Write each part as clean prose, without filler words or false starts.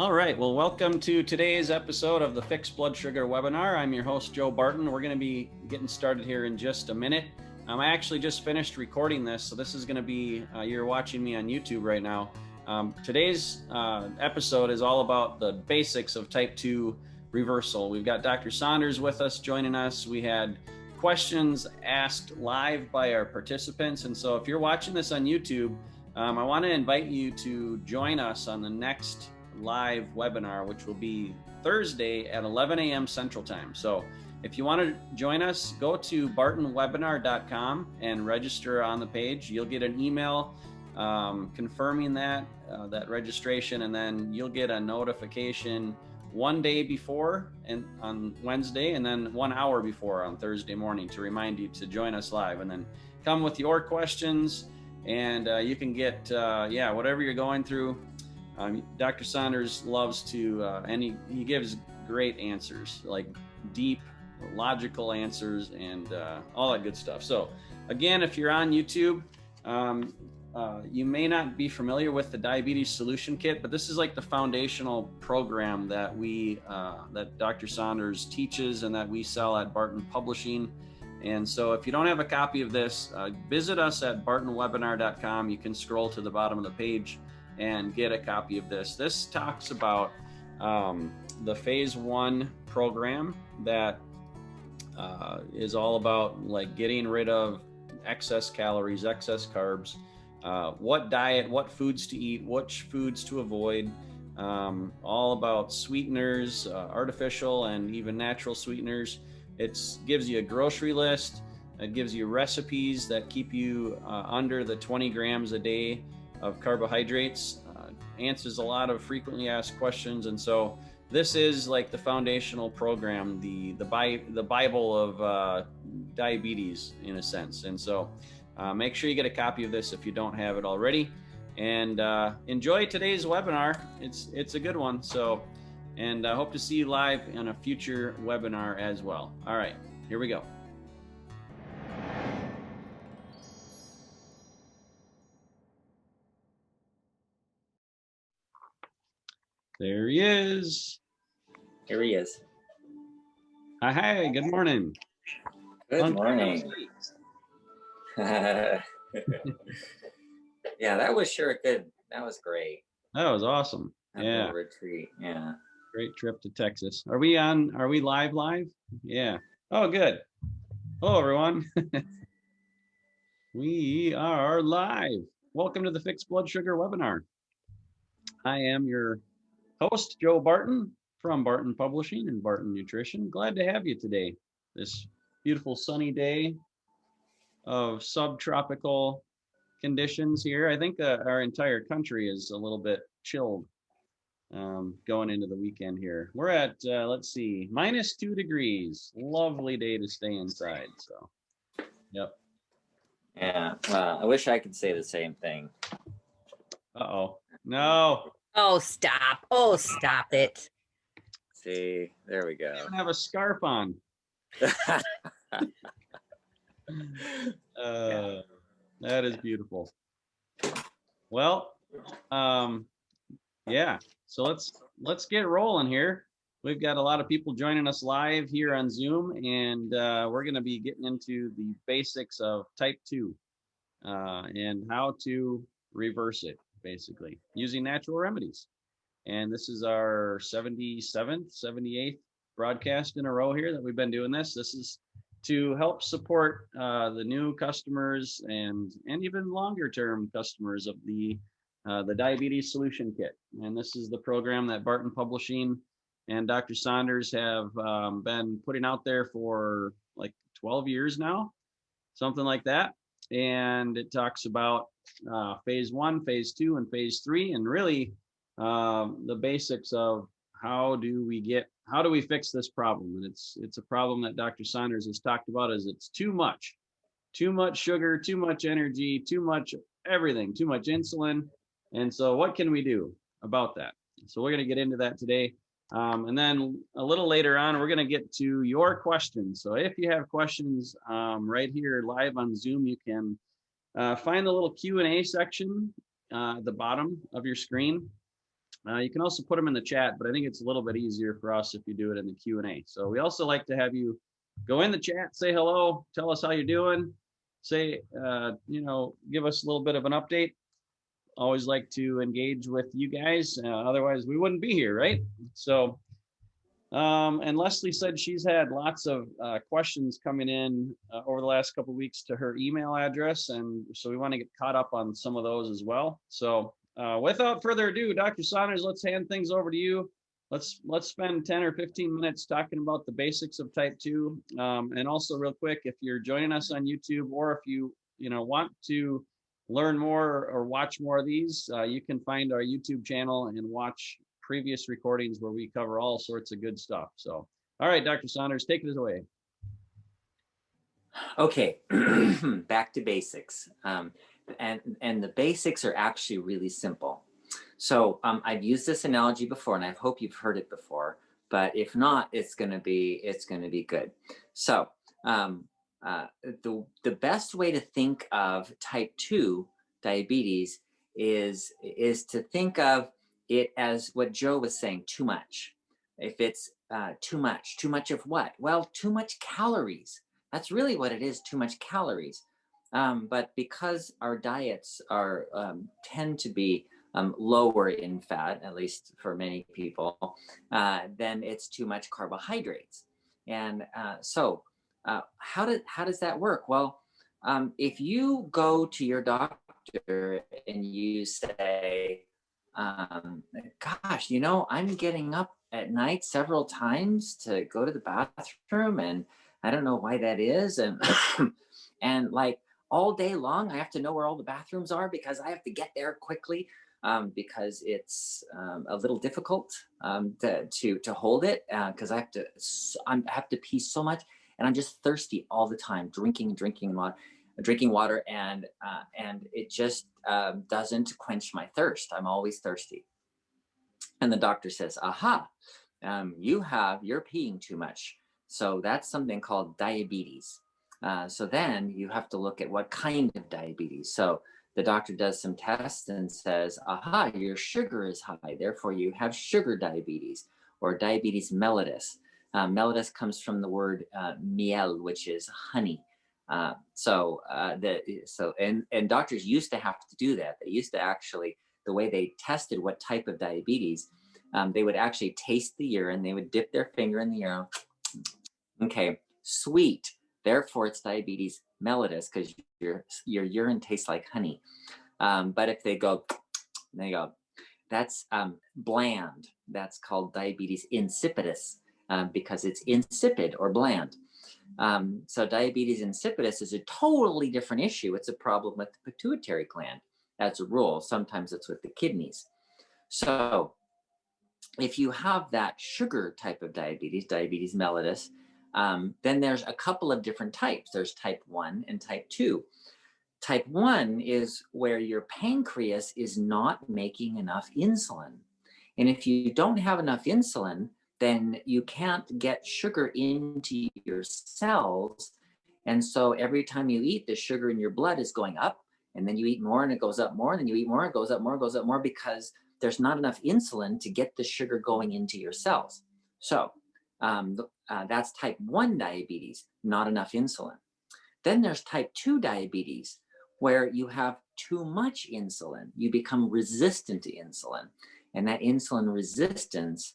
All right, well, welcome to today's episode of the Fixed Blood Sugar webinar. I'm your host, Joe Barton. We're going to be getting started here in just a minute. I actually just finished recording this, so this is going to be, you're watching me on YouTube right now. Today's episode is all about the basics of type 2 reversal. We've got Dr. Saunders with us, joining us. We had questions asked live by our participants, and so if you're watching this on YouTube, I want to invite you to join us on the next live webinar, which will be Thursday at 11 a.m. Central Time. So if you want to join us, go to bartonwebinar.com and register on the page. You'll get an email confirming that registration, and then you'll get a notification one day before and on Wednesday, and then 1 hour before on Thursday morning to remind you to join us live. And then come with your questions, and you can get whatever you're going through. Dr. Saunders loves to, and he gives great answers, like deep, logical answers, and all that good stuff. So again, if you're on YouTube, you may not be familiar with the Diabetes Solution Kit, but this is like the foundational program that that Dr. Saunders teaches and that we sell at Barton Publishing. And so if you don't have a copy of this, visit us at bartonwebinar.com. You can scroll to the bottom of the page and get a copy of this. This talks about the phase 1 program that is all about like getting rid of excess calories, excess carbs, what diet, what foods to eat, which foods to avoid, all about sweeteners, artificial and even natural sweeteners. It gives you a grocery list. It gives you recipes that keep you under the 20 grams a day of carbohydrates, answers a lot of frequently asked questions. And so this is like the foundational program, the Bible of diabetes in a sense. And so make sure you get a copy of this if you don't have it already, and enjoy today's webinar. It's a good one. So, and I hope to see you live in a future webinar as well. All right, here we go. There he is. Here he is. Hi, good morning. Good morning. Yeah, that was sure good. That was great. That was awesome. That yeah. Retreat. Yeah. Great trip to Texas. Are we live? Yeah. Oh, good. Hello, everyone. We are live. Welcome to the Fixed Blood Sugar webinar. I am your host, Joe Barton from Barton Publishing and Barton Nutrition. Glad to have you today. This beautiful sunny day of subtropical conditions here. I think our entire country is a little bit chilled going into the weekend here. We're at, let's see, -2 degrees. Lovely day to stay inside. So, yep. Yeah. Well, I wish I could say the same thing. Uh-oh. No. Oh, stop. Oh, stop it. See, there we go. I don't have a scarf on. That is beautiful. Well, yeah. So let's get rolling here. We've got a lot of people joining us live here on Zoom, and we're going to be getting into the basics of type 2 and how to reverse it, basically, using natural remedies. And this is our 77th, 78th broadcast in a row here that we've been doing this. This is to help support the new customers and even longer term customers of the Diabetes Solution Kit. And this is the program that Barton Publishing and Dr. Saunders have been putting out there for like 12 years now, something like that. And it talks about phase 1, phase 2, and phase 3, and really the basics of how do we fix this problem. And it's a problem that Dr. Saunders has talked about, is it's too much sugar, too much energy, too much everything, too much insulin. And so what can we do about that? So we're going to get into that today. And then a little later on, we're going to get to your questions. So if you have questions right here live on Zoom, you can find the little Q&A section at the bottom of your screen. You can also put them in the chat, but I think it's a little bit easier for us if you do it in the Q&A. So we also like to have you go in the chat, say hello, tell us how you're doing, say, give us a little bit of an update. Always like to engage with you guys. Otherwise, we wouldn't be here, right? So, and Leslie said she's had lots of questions coming in over the last couple of weeks to her email address. And so we want to get caught up on some of those as well. So without further ado, Dr. Saunders, let's hand things over to you. Let's spend 10 or 15 minutes talking about the basics of type 2. And also real quick, if you're joining us on YouTube, or if you want to learn more or watch more of these, you can find our YouTube channel and watch previous recordings where we cover all sorts of good stuff. So, all right, Dr. Saunders, take it away. Okay, back to basics. And the basics are actually really simple. So I've used this analogy before, and I hope you've heard it before, but if not, it's gonna be good. So the best way to think of type 2 diabetes is to think of it as what Joe was saying, too much. If it's too much of what? Well, too much calories. That's really what it is, too much calories. But because our diets are tend to be lower in fat, at least for many people, then it's too much carbohydrates. And so how does that work? Well, if you go to your doctor and you say, gosh, I'm getting up at night several times to go to the bathroom, and I don't know why that is. And and like all day long, I have to know where all the bathrooms are because I have to get there quickly, because it's a little difficult to hold it, because I have to pee so much, and I'm just thirsty all the time, drinking water, and it just doesn't quench my thirst. I'm always thirsty. And the doctor says, aha, you're peeing too much. So that's something called diabetes. So then you have to look at what kind of diabetes. So the doctor does some tests and says, aha, your sugar is high, therefore you have sugar diabetes, or diabetes mellitus. Mellitus comes from the word miel, which is honey. And doctors used to have to do that. They used to actually, the way they tested what type of diabetes, they would actually taste the urine. They would dip their finger in the urine. Okay, sweet. Therefore, it's diabetes mellitus because your urine tastes like honey. But if they go, that's bland. That's called diabetes insipidus, because it's insipid or bland. So diabetes insipidus is a totally different issue. It's a problem with the pituitary gland. As a rule, sometimes it's with the kidneys. So if you have that sugar type of diabetes, diabetes mellitus, then there's a couple of different types. There's type 1 and type 2. Type 1 is where your pancreas is not making enough insulin. And if you don't have enough insulin, then you can't get sugar into your cells. And so every time you eat, the sugar in your blood is going up, and then you eat more and it goes up more, and then you eat more, it goes up more, it goes up more, because there's not enough insulin to get the sugar going into your cells. So that's type 1 diabetes, not enough insulin. Then there's type 2 diabetes, where you have too much insulin. You become resistant to insulin. And that insulin resistance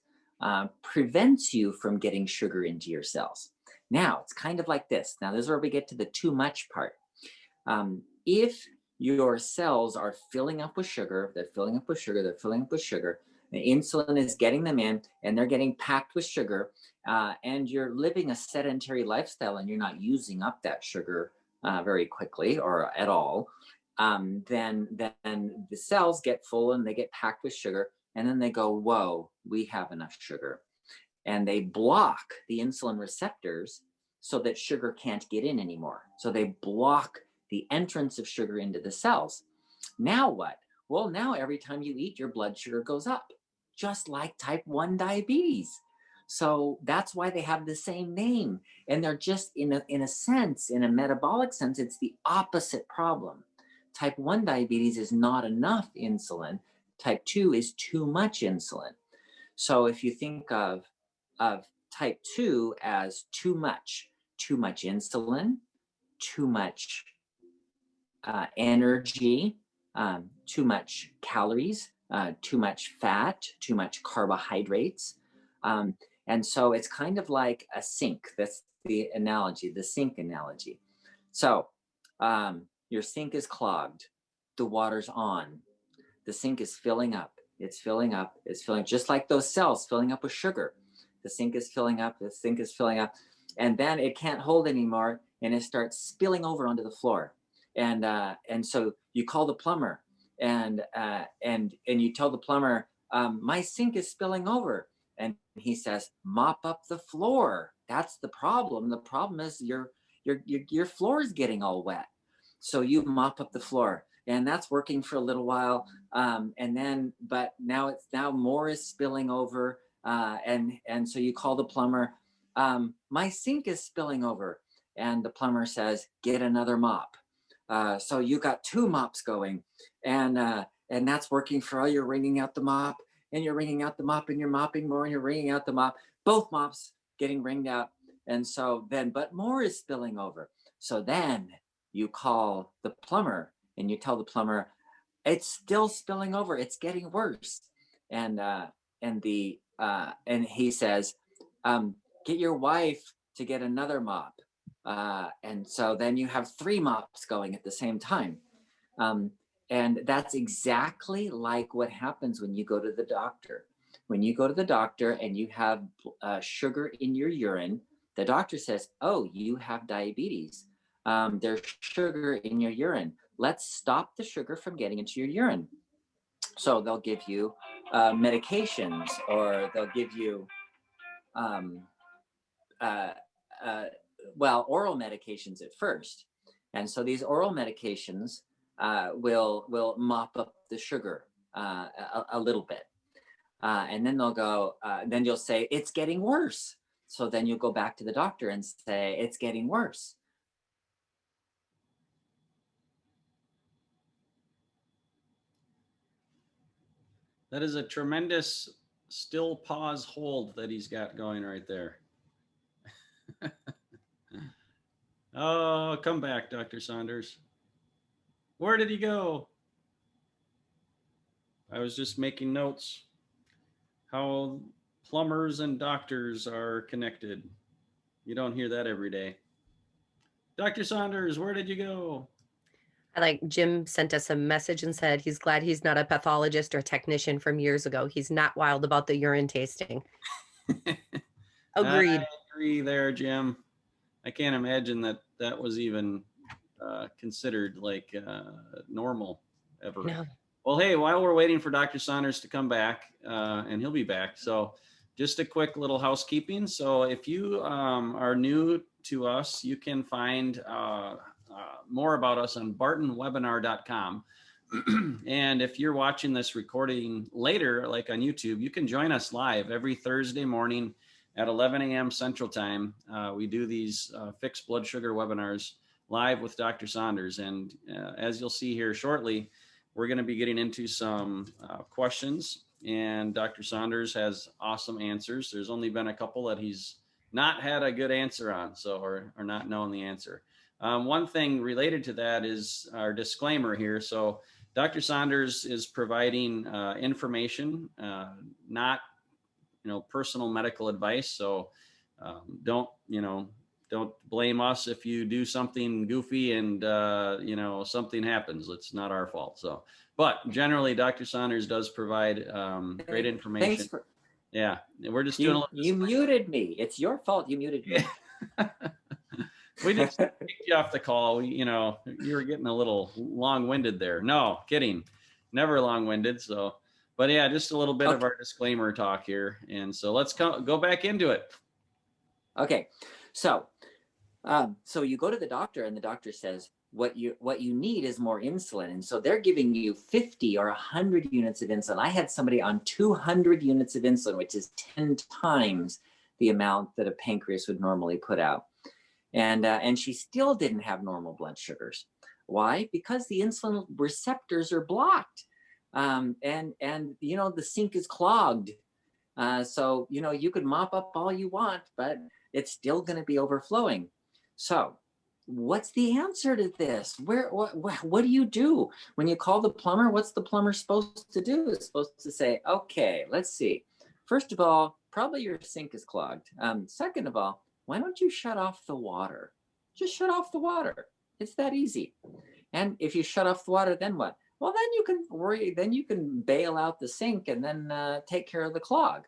prevents you from getting sugar into your cells. Now, it's kind of like this. Now, this is where we get to the too much part. If your cells are filling up with sugar, they're filling up with sugar, the insulin is getting them in, and they're getting packed with sugar, and you're living a sedentary lifestyle and you're not using up that sugar very quickly or at all, then the cells get full and they get packed with sugar, and then they go, whoa, we have enough sugar. And they block the insulin receptors so that sugar can't get in anymore. So they block the entrance of sugar into the cells. Now what? Well, now every time you eat, your blood sugar goes up, just like type 1 diabetes. So that's why they have the same name. And they're just, in a sense, in a metabolic sense, it's the opposite problem. Type 1 diabetes is not enough insulin. Type 2 is too much insulin. So if you think of type 2 as too much insulin, too much energy, too much calories, too much fat, too much carbohydrates. And so it's kind of like a sink. That's the analogy, the sink analogy. So your sink is clogged, the water's on, the sink is filling up, it's filling up, it's filling, just like those cells filling up with sugar. The sink is filling up, the sink is filling up, and then it can't hold anymore, and it starts spilling over onto the floor. And so you call the plumber, and you tell the plumber, my sink is spilling over, and he says, mop up the floor. That's the problem. The problem is your floor is getting all wet. So you mop up the floor, and that's working for a little while. But now more is spilling over. And so you call the plumber, my sink is spilling over. And the plumber says, get another mop. So you got 2 mops going, and that's working for all. You're wringing out the mop, and you're wringing out the mop, and you're mopping more, and you're wringing out the mop. Both mops getting wringed out. And so then, but more is spilling over. So then you call the plumber, and you tell the plumber, it's still spilling over. It's getting worse. And he says, get your wife to get another mop. And so then you have 3 mops going at the same time. And that's exactly like what happens when you go to the doctor. When you go to the doctor and you have sugar in your urine, the doctor says, oh, you have diabetes. There's sugar in your urine. Let's stop the sugar from getting into your urine. So they'll give you medications, or they'll give you oral medications at first. And so these oral medications will mop up the sugar a little bit. And then they'll go, then you'll say, it's getting worse. So then you'll go back to the doctor and say, it's getting worse. That is a tremendous still pause hold that he's got going right there. Oh, come back, Dr. Saunders. Where did he go? I was just making notes how plumbers and doctors are connected. You don't hear that every day. Dr. Saunders, where did you go? I like Jim sent us a message and said he's glad he's not a pathologist or technician from years ago. He's not wild about the urine tasting. Agreed. I agree there, Jim. I can't imagine that was even considered like normal ever. No. Well, hey, while we're waiting for Dr. Saunders to come back, and he'll be back, so just a quick little housekeeping. So if you are new to us, you can find more about us on bartonwebinar.com. And if you're watching this recording later, like on YouTube, you can join us live every Thursday morning at 11 a.m. Central Time. We do these fixed blood sugar webinars live with Dr. Saunders. And as you'll see here shortly, we're going to be getting into some questions, and Dr. Saunders has awesome answers. There's only been a couple that he's not had a good answer on, so or not knowing the answer. One thing related to that is our disclaimer here. So Dr. Saunders is providing information, not personal medical advice. So don't blame us if you do something goofy and something happens. It's not our fault. So, but generally, Dr. Saunders does provide great information. Yeah, we're just doing a little. You muted me. It's your fault. You muted me. We just kicked you off the call. You were getting a little long-winded there. No, kidding. Never long-winded. So, but yeah, just a little bit of our disclaimer talk here. And so let's go back into it. Okay. So you go to the doctor, and the doctor says, what you need is more insulin. And so they're giving you 50 or 100 units of insulin. I had somebody on 200 units of insulin, which is 10 times the amount that a pancreas would normally put out. And she still didn't have normal blood sugars. Why? Because the insulin receptors are blocked. and you know, the sink is clogged. So, you know, you could mop up all you want, but it's still going to be overflowing. So, what's the answer to this? What do you do when you call the plumber? What's the plumber supposed to do? It's supposed to say, okay, let's see. First of all, probably your sink is clogged. Second of all, why don't you shut off the water? Just shut off the water. It's that easy. And if you shut off the water, then what? Well, then you can bail out the sink and then take care of the clog.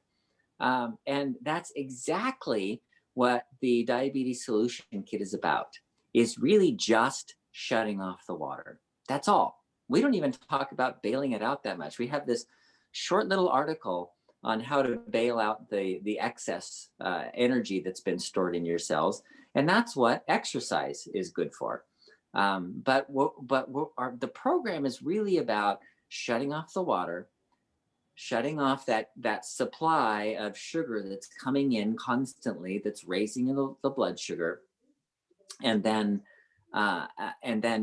And that's exactly what the diabetes solution kit is about, is really just shutting off the water. That's all. We don't even talk about bailing it out that much. We have this short little article on how to bail out the excess energy that's been stored in your cells. And that's what exercise is good for. The program is really about shutting off the water, shutting off that supply of sugar that's coming in constantly, that's raising the blood sugar, and then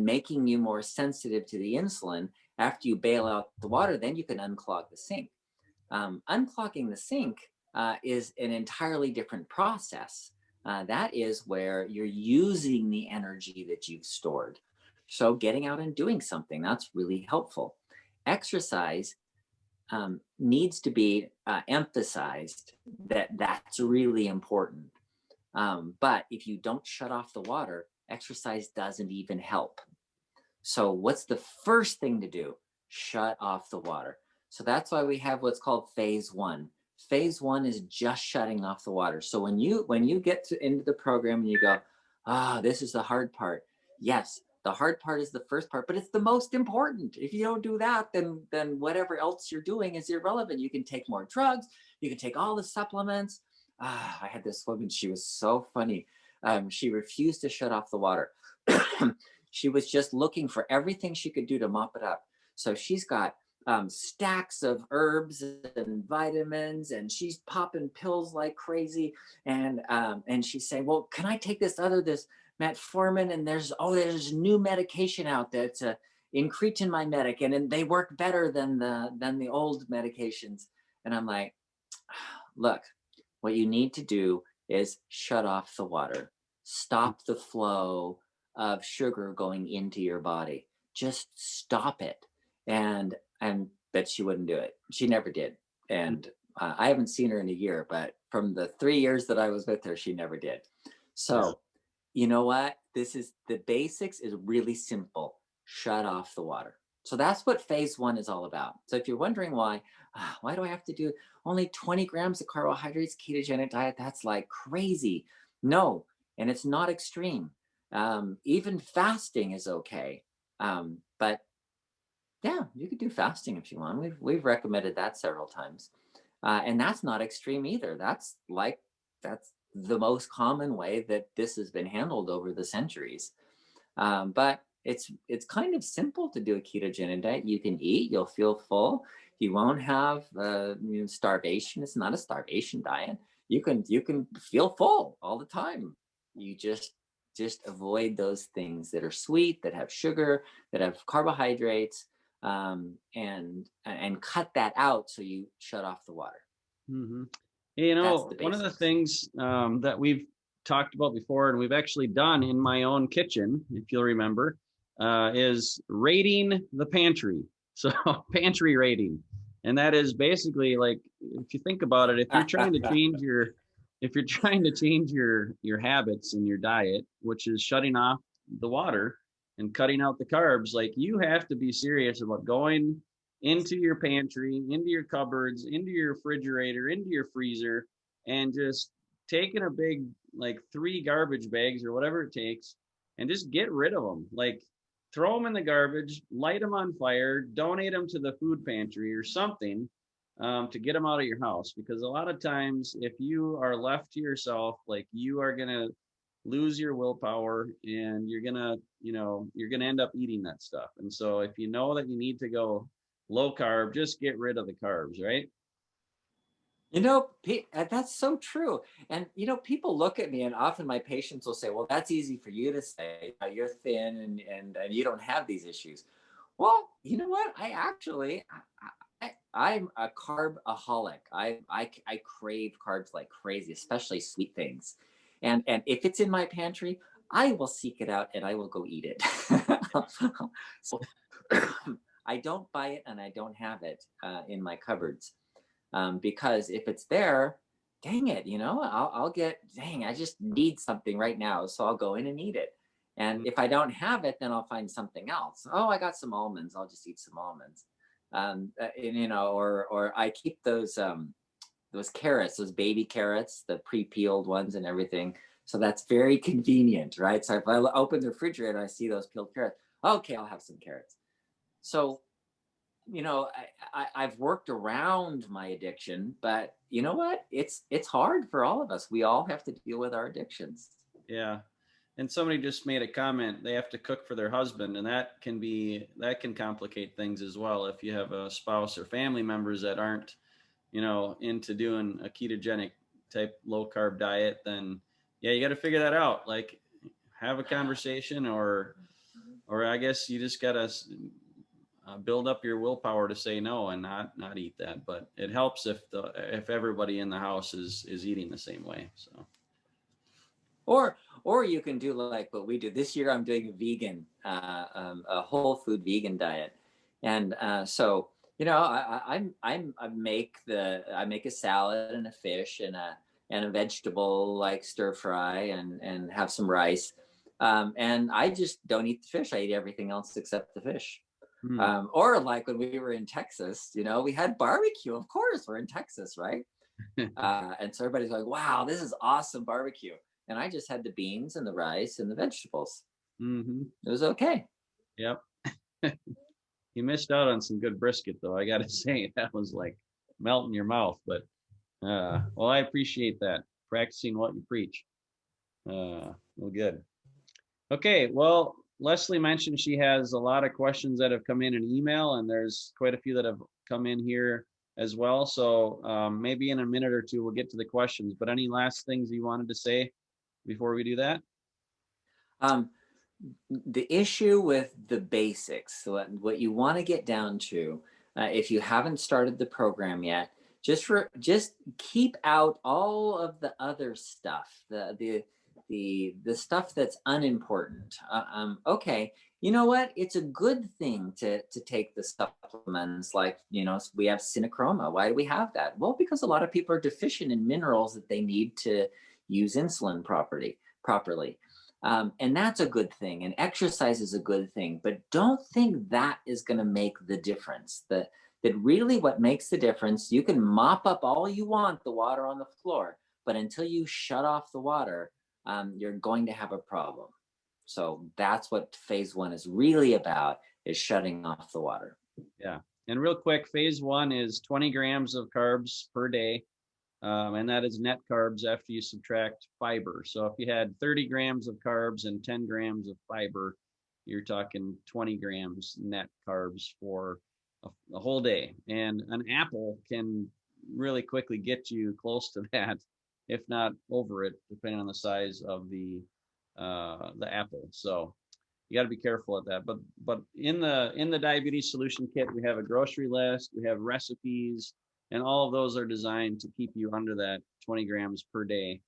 making you more sensitive to the insulin. After you bail out the water, then you can unclog the sink. Unclogging the sink is an entirely different process. That is where you're using the energy that you've stored. So getting out and doing something, that's really helpful. Exercise needs to be emphasized, that's really important. But if you don't shut off the water, exercise doesn't even help. So what's the first thing to do? Shut off the water. So that's why we have what's called phase one. Phase one is just shutting off the water. So when you get into the program and you go, this is the hard part. Yes, the hard part is the first part, but it's the most important. If you don't do that, then whatever else you're doing is irrelevant. You can take more drugs. You can take all the supplements. I had this woman. She was so funny. She refused to shut off the water. She was just looking for everything she could do to mop it up. So she's got stacks of herbs and vitamins, and she's popping pills like crazy. And she's saying, well, can I take this metformin? And there's new medication out that's incretin mimetic, and they work better than the old medications. And I'm like, look, what you need to do is shut off the water, stop the flow of sugar going into your body. Just stop it. And bet she wouldn't do it. She never did. And I haven't seen her in a year, but from the 3 years that I was with her, she never did. So, you know what? The basics is really simple. Shut off the water. So that's what phase one is all about. So if you're wondering why do I have to do only 20 grams of carbohydrates, ketogenic diet? That's like crazy. No, and it's not extreme. Even fasting is okay. But yeah, you could do fasting if you want. We've recommended that several times. And that's not extreme either. That's the most common way that this has been handled over the centuries. But it's kind of simple to do a ketogenic diet. You can eat, you'll feel full. You won't have starvation. It's not a starvation diet. You can feel full all the time. You just avoid those things that are sweet, that have sugar, that have carbohydrates, and cut that out. So you shut off the water. Mm-hmm. You know, one of the things that we've talked about before, and we've actually done in my own kitchen, if you'll remember, is rating the pantry. So pantry rating. And that is basically like, if you think about it, if you're trying to change your habits in your diet, which is shutting off the water and cutting out the carbs, like you have to be serious about going into your pantry, into your cupboards, into your refrigerator, into your freezer, and just taking a big, like 3 garbage bags or whatever it takes, and just get rid of them. Like throw them in the garbage, light them on fire, donate them to the food pantry or something, to get them out of your house. Because a lot of times if you are left to yourself, like you are going to lose your willpower, and you're going to end up eating that stuff. And so if you know that you need to go low carb, just get rid of the carbs, right? That's so true. And, people look at me, and often my patients will say, well, that's easy for you to say. You're thin and you don't have these issues. Well, you know what? I'm a carbaholic. I crave carbs like crazy, especially sweet things. And if it's in my pantry, I will seek it out and I will go eat it. So I don't buy it and I don't have it in my cupboards, because if it's there, dang it, I'll get, dang, I just need something right now, so I'll go in and eat it. And if I don't have it, then I'll find something else. Oh, I got some almonds. I'll just eat some almonds. Or I keep those carrots, those baby carrots, the pre-peeled ones and everything. So that's very convenient, right? So if I open the refrigerator and I see those peeled carrots, okay, I'll have some carrots. So, I've worked around my addiction, but you know what? It's hard for all of us. We all have to deal with our addictions. Yeah. And somebody just made a comment, they have to cook for their husband, and that can complicate things as well. If you have a spouse or family members that aren't, into doing a ketogenic type low carb diet, then yeah, you got to figure that out. Like, have a conversation, or I guess you just got to build up your willpower to say no and not eat that. But it helps if everybody in the house is eating the same way. So. Or you can do like what we do. This year I'm doing a vegan, a whole food vegan diet. And so, I make a salad and a fish and a vegetable like stir fry and have some rice. And I just don't eat the fish. I eat everything else except the fish. Or like when we were in Texas, we had barbecue. Of course, we're in Texas, right? And so everybody's like, wow, this is awesome barbecue. And I just had the beans and the rice and the vegetables. Mm-hmm. It was okay. Yep. You missed out on some good brisket, though. I got to say, that was like melting your mouth. But well, I appreciate that. Practicing what you preach. Well, good. Okay. Well, Leslie mentioned she has a lot of questions that have come in an email, and there's quite a few that have come in here as well. So maybe in a minute or two, we'll get to the questions. But any last things you wanted to say before we do that? The issue with the basics, so what you want to get down to, if you haven't started the program yet, just keep out all of the other stuff, the stuff that's unimportant. Okay, you know what? It's a good thing to take the supplements, like we have CinnaChroma. Why do we have that? Well, because a lot of people are deficient in minerals that they need to use insulin properly. And that's a good thing. And exercise is a good thing. But don't think that is going to make the difference. That really what makes the difference, you can mop up all you want the water on the floor, but until you shut off the water, you're going to have a problem. So that's what phase 1 is really about, is shutting off the water. Yeah. And real quick, phase 1 is 20 grams of carbs per day. And that is net carbs after you subtract fiber. So if you had 30 grams of carbs and 10 grams of fiber, you're talking 20 grams net carbs for a whole day. And an apple can really quickly get you close to that, if not over it, depending on the size of the apple. So you got to be careful at that. But in the diabetes solution kit, we have a grocery list, we have recipes, and all of those are designed to keep you under that 20 grams per day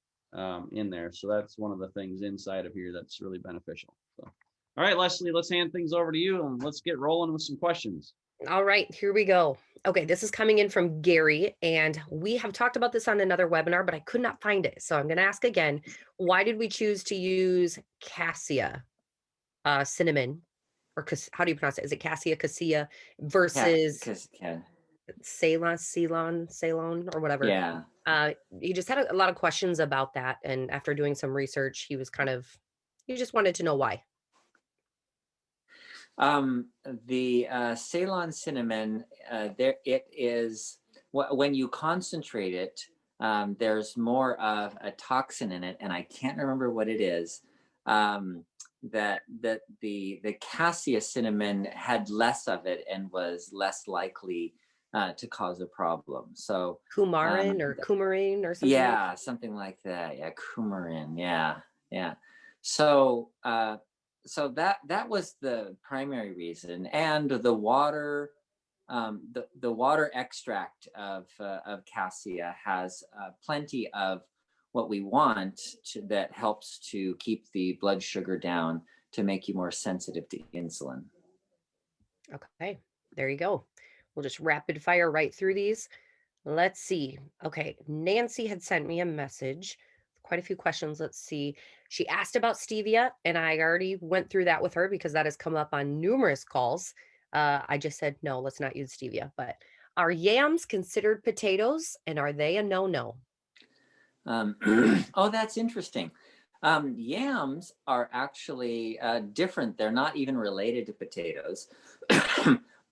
in there. So that's one of the things inside of here that's really beneficial. So, all right, Leslie, let's hand things over to you and let's get rolling with some questions. All right, here we go. Okay, this is coming in from Gary, and we have talked about this on another webinar, but I could not find it. So I'm going to ask again, why did we choose to use cassia cinnamon, or how do you pronounce it? Is it cassia versus Ceylon, or whatever? Yeah. He just had a lot of questions about that. And after doing some research, he just wanted to know why. The Ceylon cinnamon, it is, when you concentrate it, there's more of a toxin in it, and I can't remember what it is. That the cassia cinnamon had less of it and was less likely to cause a problem. So coumarin or something. Yeah, something like that. Yeah, coumarin. Yeah. So so that was the primary reason, and the water, the water extract of cassia has plenty of what we want that helps to keep the blood sugar down to make you more sensitive to insulin. Okay, there you go. We'll just rapid fire right through these. Let's see. Okay, Nancy had sent me a message. Quite a few questions. Let's see. She asked about stevia, and I already went through that with her because that has come up on numerous calls. I just said, no, let's not use stevia. But are yams considered potatoes, and are they a no-no? Oh, that's interesting. Yams are actually different. They're not even related to potatoes.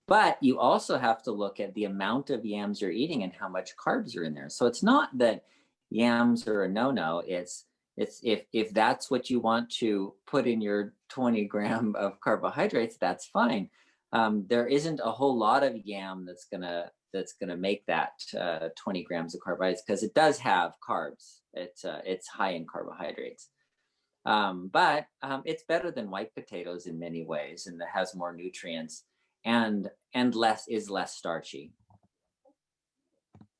But you also have to look at the amount of yams you're eating and how much carbs are in there. So it's not that yams are a no-no. It's if that's what you want to put in your 20 gram of carbohydrates, that's fine. There isn't a whole lot of yam that's gonna make that 20 grams of carbohydrates, because it does have carbs. It's high in carbohydrates. But it's better than white potatoes in many ways, and it has more nutrients and less starchy.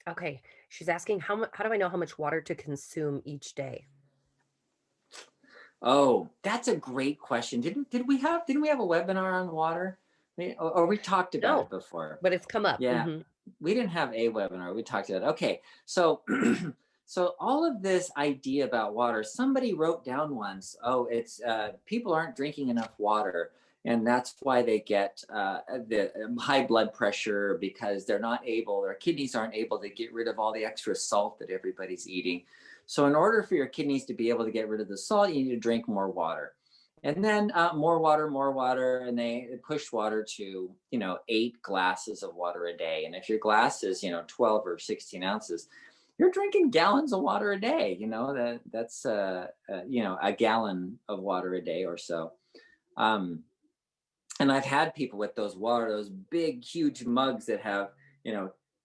Okay, she's asking how do I know how much water to consume each day? Oh, that's a great question. Didn't we have a webinar on water? Or we talked about it No, before. but it's come up. Yeah, we didn't have a webinar. We talked about it. Okay, so so all of this idea about water, somebody wrote down once, oh, it's people aren't drinking enough water, and that's why they get the high blood pressure, because their kidneys aren't able to get rid of all the extra salt that everybody's eating. So in order for your kidneys to be able to get rid of the salt, you need to drink more water. And then more water, and they push water to 8 glasses of water a day. And if your glass is 12 or 16 ounces, you're drinking gallons of water a day. That's a gallon of water a day or so. And I've had people with those big, huge mugs that have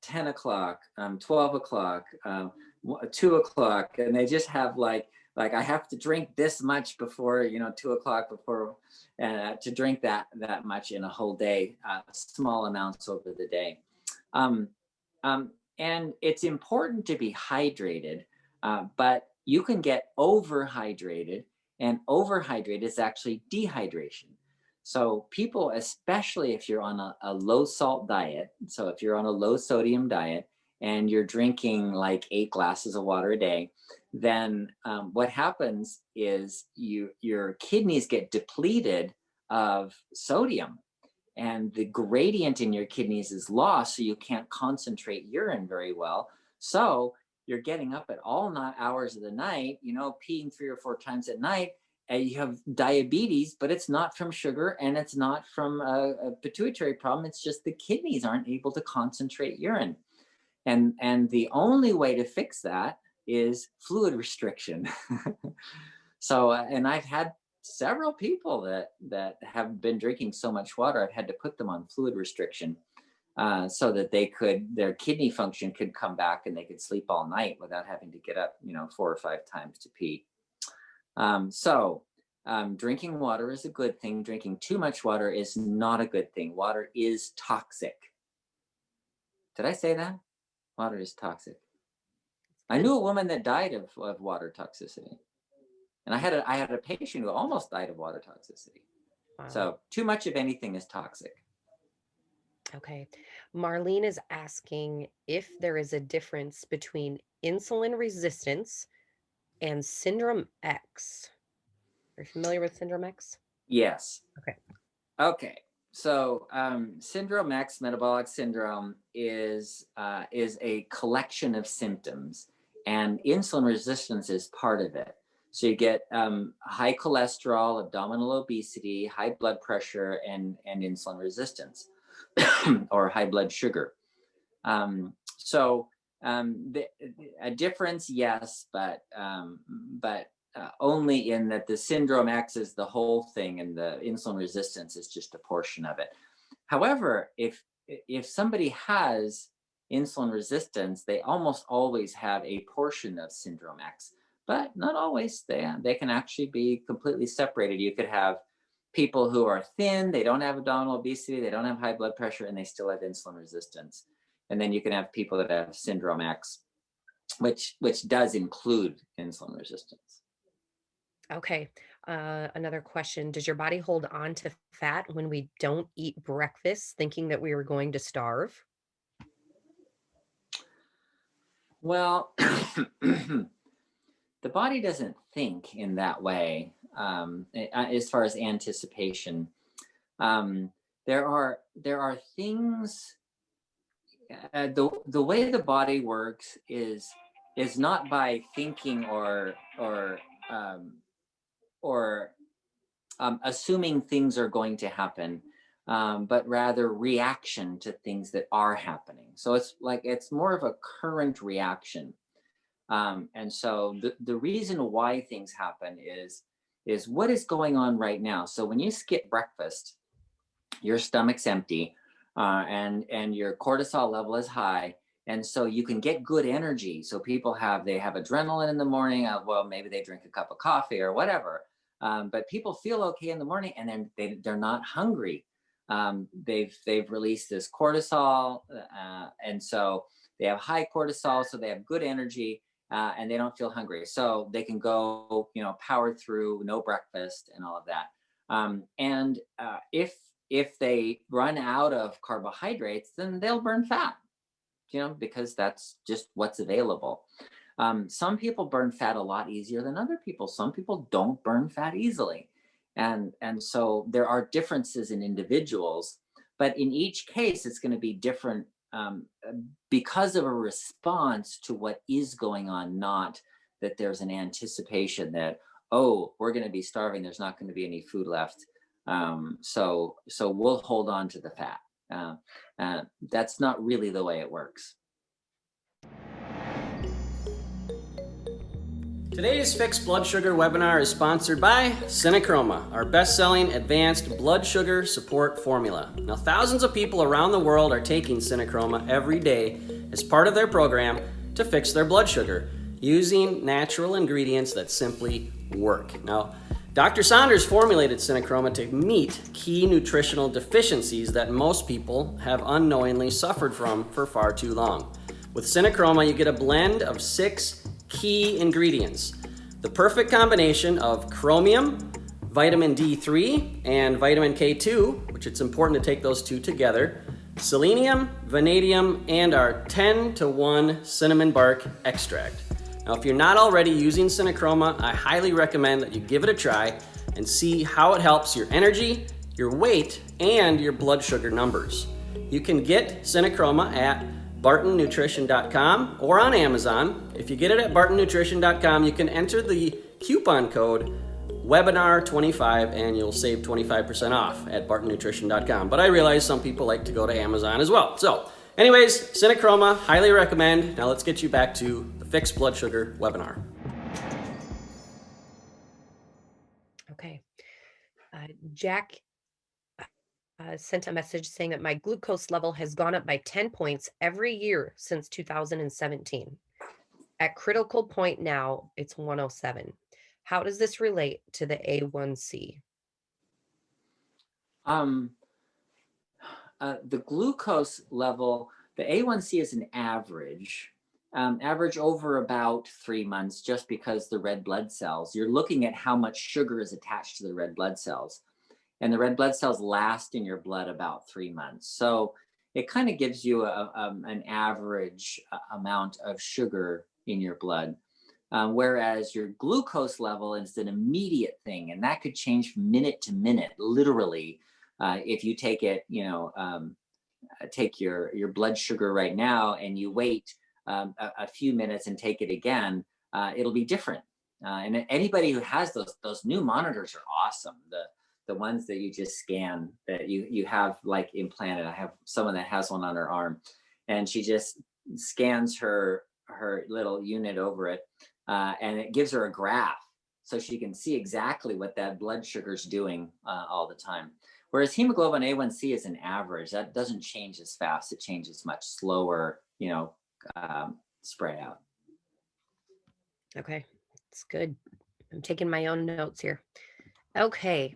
10 o'clock, 12 o'clock, 2 o'clock, and they just have like I have to drink this much before 2 o'clock before to drink that much in a whole day, small amounts over the day. And it's important to be hydrated, but you can get overhydrated, and overhydrated is actually dehydration. So people, especially if you're on a low salt diet, so if you're on a low sodium diet and you're drinking like 8 glasses of water a day, then what happens is your kidneys get depleted of sodium, and the gradient in your kidneys is lost, so you can't concentrate urine very well. So you're getting up at all hours of the night, peeing 3 or 4 times at night, and you have diabetes, but it's not from sugar, and it's not from a pituitary problem. It's just the kidneys aren't able to concentrate urine. And the only way to fix that is fluid restriction. So, and I've had several people that have been drinking so much water, I've had to put them on fluid restriction so that their kidney function could come back and they could sleep all night without having to get up, 4 or 5 times to pee. So drinking water is a good thing. Drinking too much water is not a good thing. Water is toxic. Did I say that? Water is toxic. I knew a woman that died of water toxicity. And I had a patient who almost died of water toxicity. Wow. So too much of anything is toxic. Okay. Marlene is asking if there is a difference between insulin resistance and syndrome X. Are you familiar with syndrome X? Yes. Okay. So syndrome X, metabolic syndrome, is a collection of symptoms, and insulin resistance is part of it. So you get high cholesterol, abdominal obesity, high blood pressure, and insulin resistance, or high blood sugar. So a difference, yes, but only in that the syndrome X is the whole thing, and the insulin resistance is just a portion of it. However, if somebody has insulin resistance, they almost always have a portion of syndrome X, but not always. They can actually be completely separated. You could have people who are thin, they don't have abdominal obesity, they don't have high blood pressure, and they still have insulin resistance. And then you can have people that have syndrome X, which does include insulin resistance. Okay. Another question. Does your body hold on to fat when we don't eat breakfast, thinking that we are going to starve? Well, the body doesn't think in that way, as far as anticipation. There are things. The way the body works is not by thinking or assuming things are going to happen, but rather reaction to things that are happening. So it's more of a current reaction. And so the reason why things happen is what is going on right now. So when you skip breakfast, your stomach's empty, and your cortisol level is high, and so you can get good energy. So people have adrenaline in the morning. Well, maybe they drink a cup of coffee or whatever, but people feel okay in the morning, and then they're not hungry. They've released this cortisol, and so they have high cortisol, so they have good energy, and they don't feel hungry, so they can go, power through, no breakfast and all of that. And if they run out of carbohydrates, then they'll burn fat, because that's just what's available. Some people burn fat a lot easier than other people. Some people don't burn fat easily. And so there are differences in individuals, but in each case, it's going to be different, because of a response to what is going on, not that there's an anticipation that, oh, we're going to be starving, there's not going to be any food left. So we'll hold on to the fat. That's not really the way it works. Today's Fixed Blood Sugar webinar is sponsored by CinnaChroma, our best-selling advanced blood sugar support formula. Now, thousands of people around the world are taking CinnaChroma every day as part of their program to fix their blood sugar using natural ingredients that simply work. Now, Dr. Saunders formulated CinnaChroma to meet key nutritional deficiencies that most people have unknowingly suffered from for far too long. With CinnaChroma, you get a blend of 6 key ingredients. The perfect combination of chromium, vitamin D3, and vitamin K2, which it's important to take those two together, selenium, vanadium, and our 10-to-1 cinnamon bark extract. Now, if you're not already using CinnaChroma, I highly recommend that you give it a try and see how it helps your energy, your weight, and your blood sugar numbers. You can get CinnaChroma at bartonnutrition.com or on Amazon. If you get it at bartonnutrition.com, you can enter the coupon code webinar25 and you'll save 25% off at bartonnutrition.com. But I realize some people like to go to Amazon as well. So anyways, CinnaChroma, highly recommend. Now let's get you back to the Fixed Blood Sugar webinar. Okay. Jack sent a message saying that my glucose level has gone up by 10 points every year since 2017. At critical point now, it's 107. How does this relate to the A1C? The glucose level, the A1C is an average over about 3 months, just because the red blood cells, you're looking at how much sugar is attached to the red blood cells. And the red blood cells last in your blood about 3 months. So it kind of gives you an average amount of sugar in your blood. Whereas your glucose level is an immediate thing, and that could change from minute to minute, literally. If you take it, take your blood sugar right now and you wait a few minutes and take it again, it'll be different. And anybody who has those new monitors are awesome. The ones that you just scan, that you have like implanted. I have someone that has one on her arm, and she just scans her little unit over it, and it gives her a graph, so she can see exactly what that blood sugar's doing all the time. Whereas hemoglobin A1C is an average. That doesn't change as fast. It changes much slower, spread out. Okay, that's good. I'm taking my own notes here. Okay.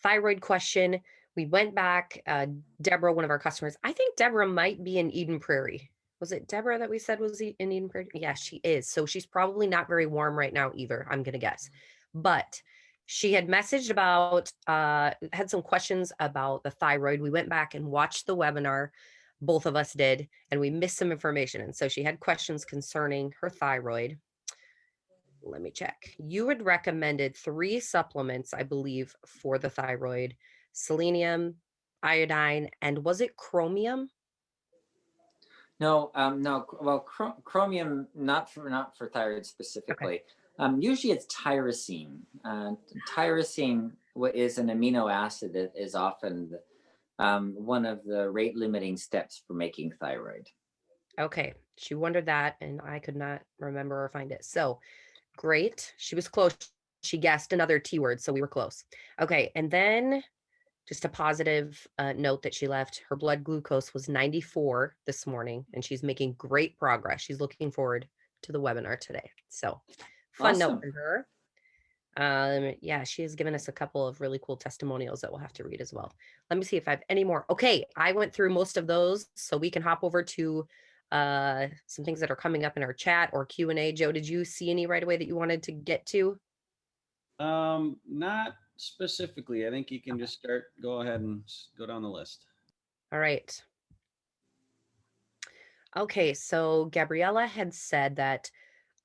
thyroid question. We went back, Deborah, one of our customers, I think Deborah might be in Eden Prairie. Was it Deborah that we said was in Eden Prairie? Yeah, she is. So she's probably not very warm right now either, I'm going to guess. But she had messaged about, had some questions about the thyroid. We went back and watched the webinar. Both of us did, and we missed some information. And so she had questions concerning her thyroid. Let me check. You had recommended 3 supplements, I believe, for the thyroid: selenium, iodine, and was it chromium? No, no. Well, chromium not for thyroid Okay. specifically. Usually it's tyrosine. Tyrosine is an amino acid that is often one of the rate limiting steps for making thyroid. Okay. She wondered that, and I could not remember or find it. So great. She was close. She guessed another T word, so we were close. Okay. And then just a positive note that she left. Her blood glucose was 94 this morning, and she's making great progress. She's looking forward to the webinar today. So fun note Awesome. for her. Yeah, she has given us a couple of really cool testimonials that we'll have to read as well. Let me see if I have any more. Okay, I went through most of those, so we can hop over to some things that are coming up in our chat or Q&A. Joe, did you see any right away that you wanted to get to? Not specifically. I think you can just go ahead and go down the list. All right. Okay, so Gabriella had said that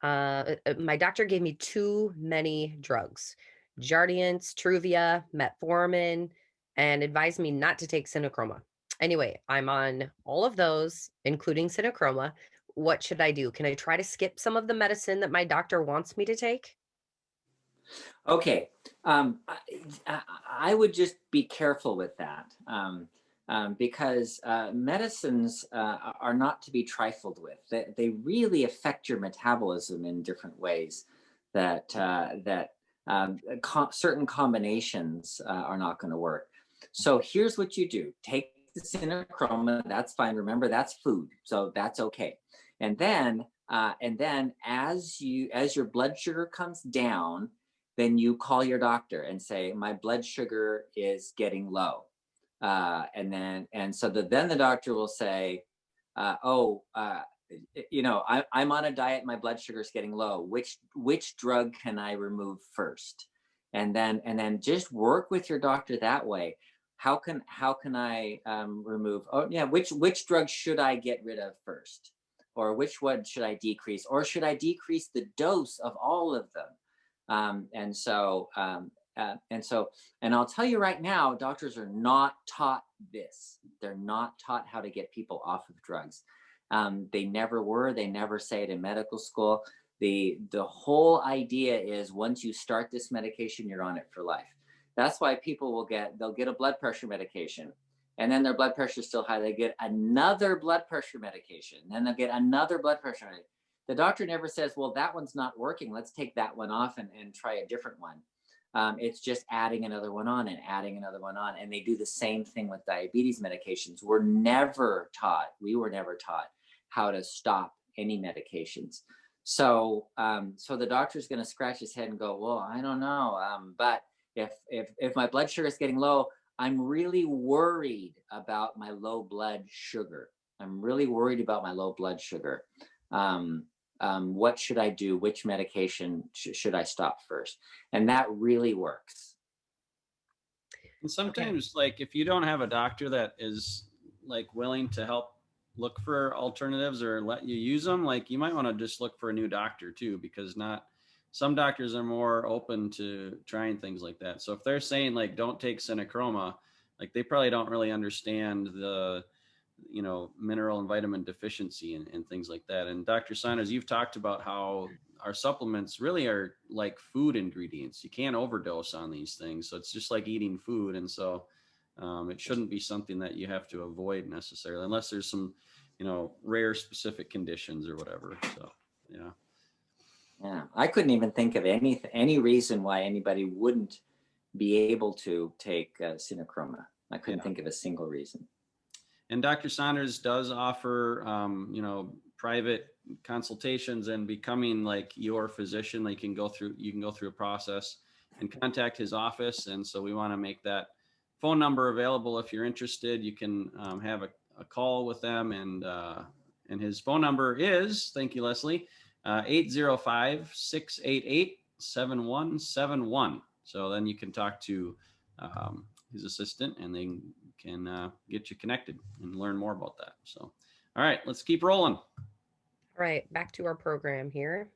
my doctor gave me too many drugs: Jardiance, Truvia, metformin, and advised me not to take CinnaChroma. Anyway, I'm on all of those, including CinnaChroma. What should I do? Can I try to skip some of the medicine that my doctor wants me to take? Okay, I would just be careful with that because medicines are not to be trifled with. They really affect your metabolism in different ways that certain combinations are not going to work. So here's what you do: take the CinnaChroma. That's fine. Remember, that's food, so that's okay. And then as your blood sugar comes down, then you call your doctor and say, my blood sugar is getting low. And so then the doctor will say, I'm on a diet, my blood sugar is getting low. Which drug can I remove first? And then just work with your doctor that way. How can I remove? Oh yeah, which drug should I get rid of first? Or which one should I decrease? Or should I decrease the dose of all of them? And I'll tell you right now, doctors are not taught this. They're not taught how to get people off of drugs. They never were. They never say it in medical school. The whole idea is once you start this medication, you're on it for life. That's why people they'll get a blood pressure medication, and then their blood pressure is still high. They get another blood pressure medication, and then they'll get another blood pressure medication. The doctor never says, well, that one's not working. Let's take that one off and try a different one. It's just adding another one on and adding another one on. And they do the same thing with diabetes medications. We were never taught how to stop any medications. So the doctor's going to scratch his head and go, well, I don't know. But if my blood sugar is getting low, I'm really worried about my low blood sugar. What should I do? Which medication should I stop first? And that really works. And sometimes, like, if you don't have a doctor that is like willing to help look for alternatives or let you use them, like, you might want to just look for a new doctor too, because some doctors are more open to trying things like that. So if they're saying like, don't take CinnaChroma, like, they probably don't really understand the mineral and vitamin deficiency and things like that. And Dr. Saunders, you've talked about how our supplements really are like food ingredients. You can't overdose on these things. So it's just like eating food. And so it shouldn't be something that you have to avoid necessarily, unless there's some, rare specific conditions or whatever. So, yeah. Yeah. I couldn't even think of any reason why anybody wouldn't be able to take CinnaChroma. I couldn't think of a single reason. And Dr. Saunders does offer, private consultations and becoming like your physician. Like, you can go through a process and contact his office. And so we want to make that phone number available. If you're interested, you can have a call with them. And his phone number is, thank you, Leslie, 805-688-7171. So then you can talk to his assistant, and they can get you connected and learn more about that. So, all right, let's keep rolling. All right, back to our program here.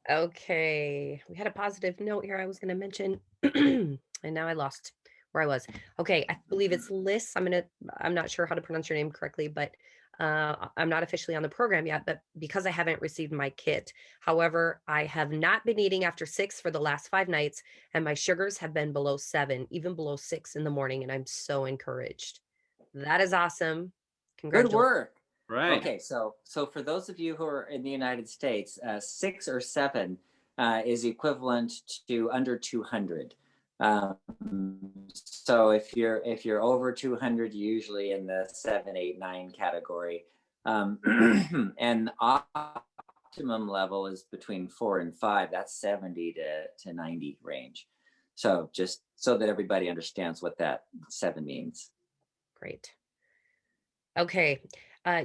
Okay, we had a positive note here I was going to mention, and now I lost where I was. Okay, I believe it's Liz. I'm not sure how to pronounce your name correctly, but I'm not officially on the program yet, but because I haven't received my kit. However, I have not been eating after 6 for the last 5 nights, and my sugars have been below 7, even below 6 in the morning, and I'm so encouraged. That is awesome. Good Congratulations. work. Right. Okay, so for those of you who are in the United States, 6 or 7 is equivalent to under 200. So if you're over 200, you're usually in the 7, 8, 9 category, and optimum level is between 4 and 5. That's 70 to 90 range. So just so that everybody understands what that 7 means. Great. Okay.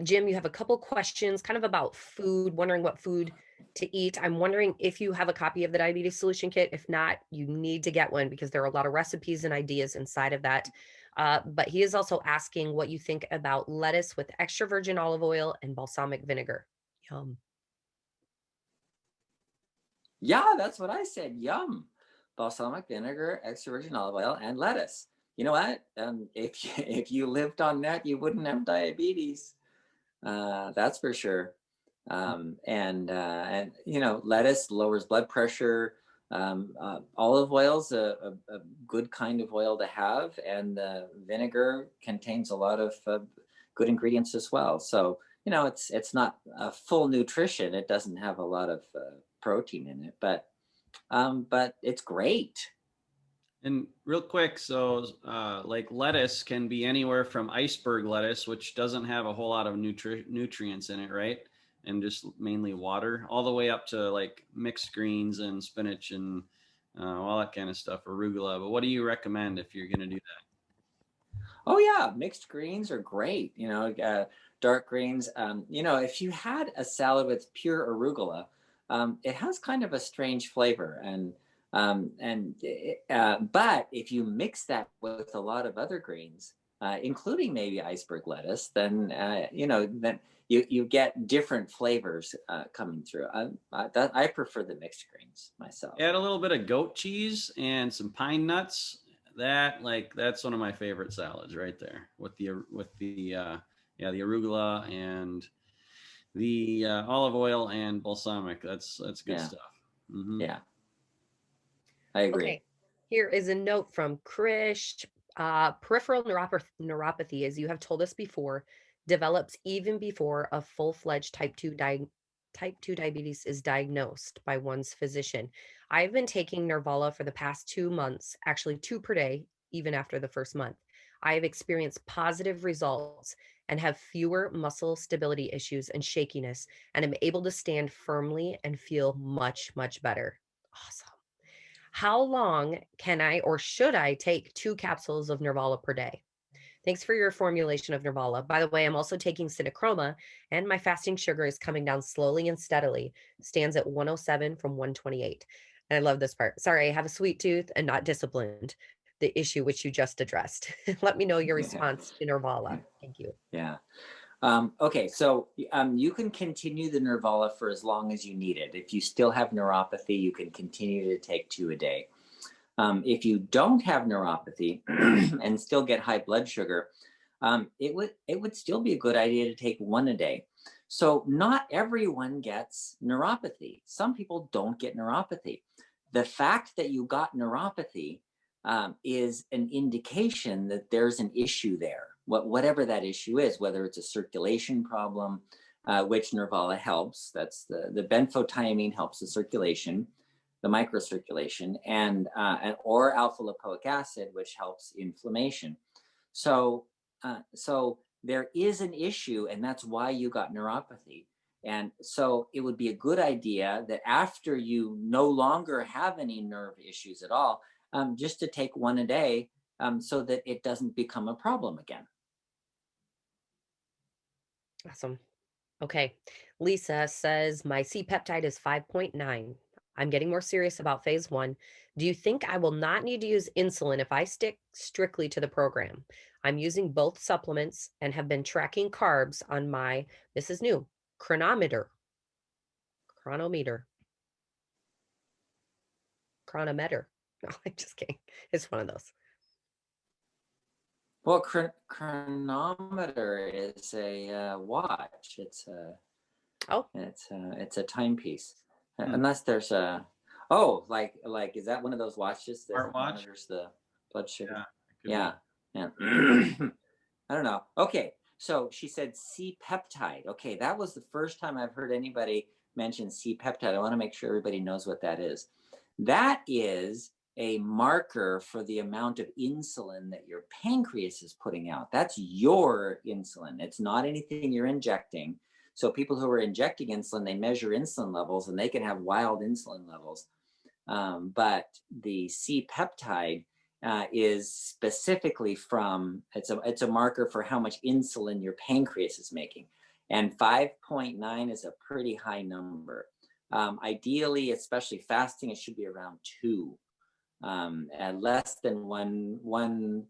Jim, you have a couple questions kind of about food, wondering what food to eat. I'm wondering if you have a copy of the diabetes solution kit. If not, you need to get one because there are a lot of recipes and ideas inside of that. But he is also asking what you think about lettuce with extra virgin olive oil and balsamic vinegar. Yum. Yeah, that's what I said. Yum. Balsamic vinegar, extra virgin olive oil, and lettuce. You know what? If you lived on that, you wouldn't have diabetes. That's for sure. And lettuce lowers blood pressure. Olive oil's a good kind of oil to have, and vinegar contains a lot of good ingredients as well. So it's not a full nutrition. It doesn't have a lot of protein in it, but it's great. And real quick, so like lettuce can be anywhere from iceberg lettuce, which doesn't have a whole lot of nutrients in it, right? And just mainly water, all the way up to like mixed greens and spinach and all that kind of stuff, arugula. But what do you recommend if you're going to do that? Oh yeah, mixed greens are great. Dark greens. If you had a salad with pure arugula, it has kind of a strange flavor, but if you mix that with a lot of other greens, including maybe iceberg lettuce, then then you get different flavors coming through. I prefer the mixed greens myself. Add a little bit of goat cheese and some pine nuts. That's one of my favorite salads right there with the arugula and the olive oil and balsamic. That's good stuff. Mm-hmm. Yeah. I agree. Okay, here is a note from Krish. Peripheral neuropathy, as you have told us before, develops even before a full-fledged type 2 diabetes is diagnosed by one's physician. I've been taking Nervala for the past 2 months, actually 2 per day, even after the first month. I have experienced positive results and have fewer muscle stability issues and shakiness, and am able to stand firmly and feel much, much better. Awesome. How long can I or should I take 2 capsules of Nervala per day? Thanks for your formulation of Nervala. By the way, I'm also taking CinnaChroma, and my fasting sugar is coming down slowly and steadily. Stands at 107 from 128. And I love this part. Sorry, I have a sweet tooth and not disciplined. The issue which you just addressed. Let me know your response to Nervala. Thank you. Yeah. Okay, so you can continue the Nervala for as long as you need it. If you still have neuropathy, you can continue to take 2 a day. If you don't have neuropathy and still get high blood sugar, it would still be a good idea to take 1 a day. So not everyone gets neuropathy. Some people don't get neuropathy. The fact that you got neuropathy is an indication that there's an issue there. Whatever that issue is, whether it's a circulation problem, which Nervala helps. That's the benfotiamine helps the circulation, the microcirculation, and or alpha lipoic acid, which helps inflammation. So there is an issue, and that's why you got neuropathy. And so it would be a good idea that after you no longer have any nerve issues at all, just to take one a day, so that it doesn't become a problem again. Awesome. Okay. Lisa says, my C peptide is 5.9. I'm getting more serious about phase 1. Do you think I will not need to use insulin if I stick strictly to the program? I'm using both supplements and have been tracking carbs on my, this is new, chronometer. Chronometer. Chronometer. No, I'm just kidding. It's one of those. Well, chronometer is a watch. It's a Oh, it's a timepiece. Hmm. Unless there's a like is that one of those watches that Smartwatch? monitors the blood sugar? Yeah. It could Yeah, be. yeah. I don't know. Okay, so she said C peptide. Okay, that was the first time I've heard anybody mention C peptide. I want to make sure everybody knows what that is. That is a marker for the amount of insulin that your pancreas is putting out. That's your insulin. It's not anything you're injecting. So people who are injecting insulin, they measure insulin levels and they can have wild insulin levels. But the C peptide is specifically from, it's a marker for how much insulin your pancreas is making. And 5.9 is a pretty high number. Ideally, especially fasting, it should be around 2. And less than one,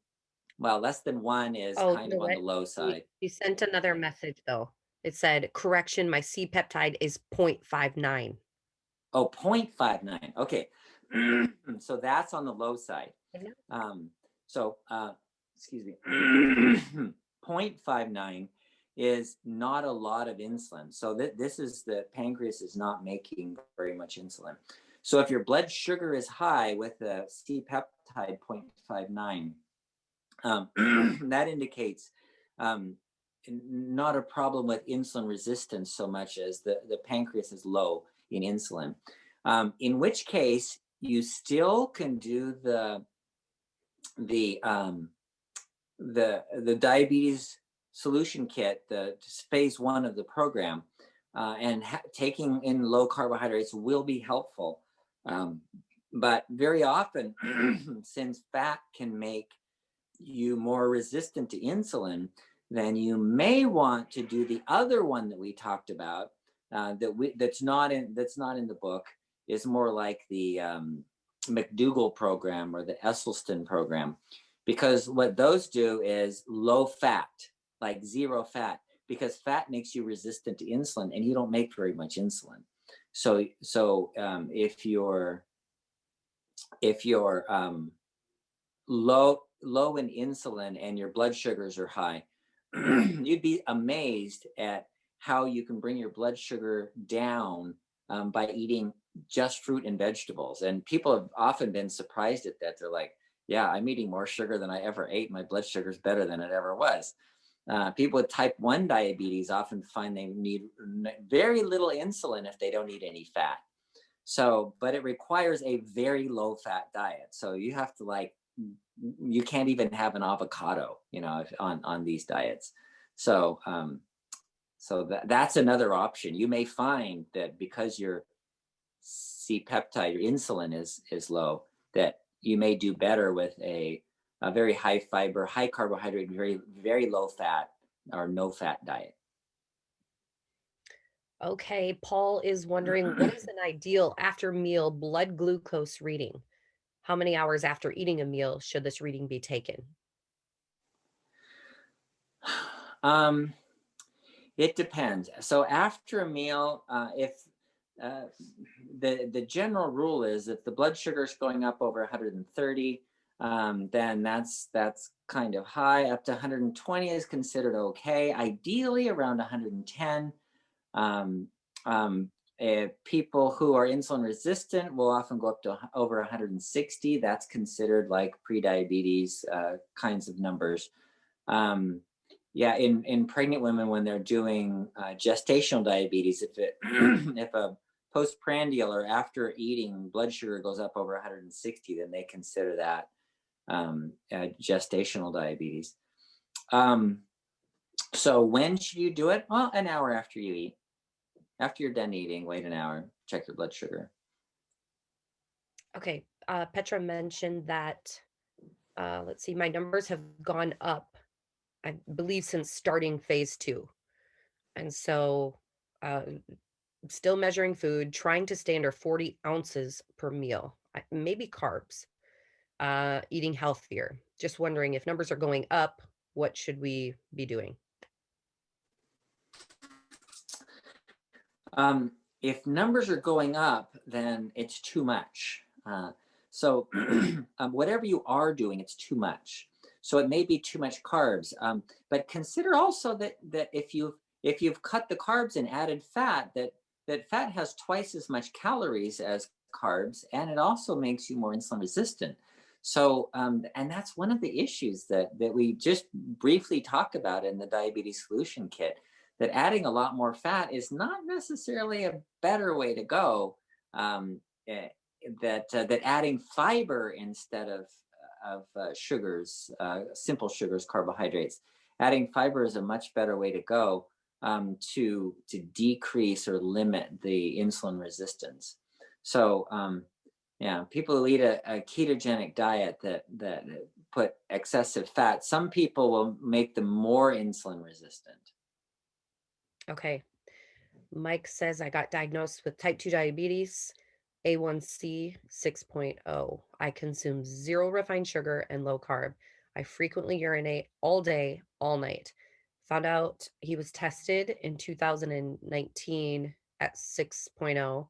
well, less than 1 is oh, kind you of know on what? the low side. You sent another message though. It said, correction, my C peptide is 0.59. Oh, 0.59. Okay. So that's on the low side. So, excuse me, 0.59 is not a lot of insulin. So this is the pancreas is not making very much insulin. So if your blood sugar is high with a C peptide 0.59, that indicates not a problem with insulin resistance so much as the pancreas is low in insulin. In which case, you still can do the diabetes solution kit, the phase 1 of the program, and taking in low carbohydrates will be helpful. But very often, since fat can make you more resistant to insulin, then you may want to do the other one that we talked about, that's not in the book, is more like the McDougall program or the Esselstyn program, because what those do is low fat, like 0 fat, because fat makes you resistant to insulin and you don't make very much insulin. So if you're low in insulin and your blood sugars are high, you'd be amazed at how you can bring your blood sugar down by eating just fruit and vegetables. And people have often been surprised at that. They're like, yeah, I'm eating more sugar than I ever ate. My blood sugar is better than it ever was. People with type 1 diabetes often find they need very little insulin if they don't eat any fat. So, but it requires a very low fat diet. So you have to you can't even have an avocado, on these diets. So, that's another option. You may find that because your C peptide, your insulin is low, that you may do better with a very high fiber, high carbohydrate, very, very low fat or no fat diet. Okay, Paul is wondering, what is an ideal after meal blood glucose reading? How many hours after eating a meal should this reading be taken? It depends. So after a meal, if the general rule is if the blood sugar is going up over 130, then that's kind of high. Up to 120 is considered okay. Ideally around 110. People who are insulin resistant will often go up to over 160. That's considered like pre-diabetes kinds of numbers. In pregnant women, when they're doing gestational diabetes, if a postprandial or after eating blood sugar goes up over 160, then they consider that gestational diabetes. So when should you do it? Well, an hour after you eat. After you're done eating, wait an hour, check your blood sugar. Okay. Petra mentioned that, let's see, my numbers have gone up, I believe, since starting phase 2. And so, still measuring food, trying to stay under 40 ounces per meal, maybe carbs, eating healthier. Just wondering if numbers are going up, what should we be doing? If numbers are going up, then it's too much. So whatever you are doing, it's too much. So it may be too much carbs. But consider also that if you've cut the carbs and added fat, that fat has twice as much calories as carbs, and it also makes you more insulin resistant. So and that's one of the issues that we just briefly talk about in the diabetes solution kit, that adding a lot more fat is not necessarily a better way to go. That adding fiber instead of sugars, simple sugars, carbohydrates, adding fiber is a much better way to go, to decrease or limit the insulin resistance. So yeah, people who eat a ketogenic diet that put excessive fat, some people will make them more insulin resistant. Okay. Mike says, I got diagnosed with type 2 diabetes, A1C 6.0. I consume 0 refined sugar and low carb. I frequently urinate all day, all night. Found out he was tested in 2019 at 6.0.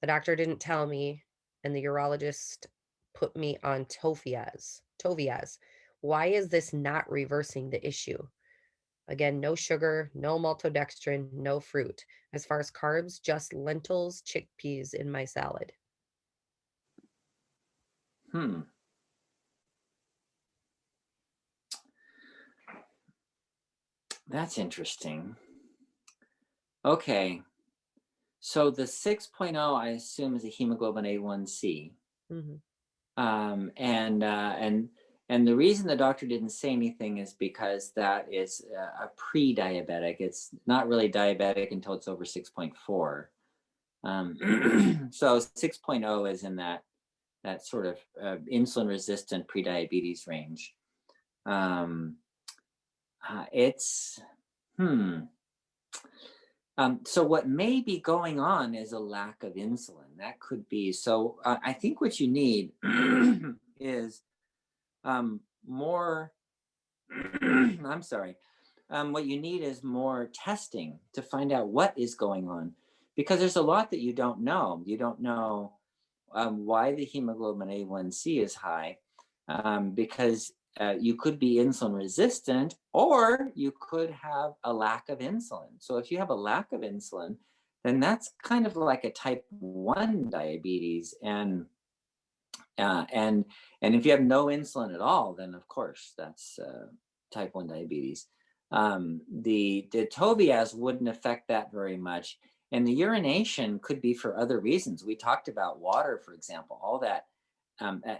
The doctor didn't tell me, and the urologist put me on Tofiaz. Why is this not reversing the issue? Again, no sugar, no maltodextrin, no fruit. As far as carbs, just lentils, chickpeas in my salad. That's interesting. Okay. So the 6.0, I assume, is a hemoglobin A1C. And the reason the doctor didn't say anything is because that is a pre-diabetic. It's not really diabetic until it's over 6.4. So 6.0 is in that sort of insulin resistant pre-diabetes range. So what may be going on is a lack of insulin. That could be. So I think what you need is more. I'm sorry. What you need is more testing to find out what is going on, because there's a lot that you don't know. You don't know why the hemoglobin A1C is high, because you could be insulin resistant, or you could have a lack of insulin. So if you have a lack of insulin, then that's kind of like a type 1 diabetes. And if you have no insulin at all, then of course that's type 1 diabetes. The Toviaz wouldn't affect that very much. And the urination could be for other reasons. We talked about water, for example, all that.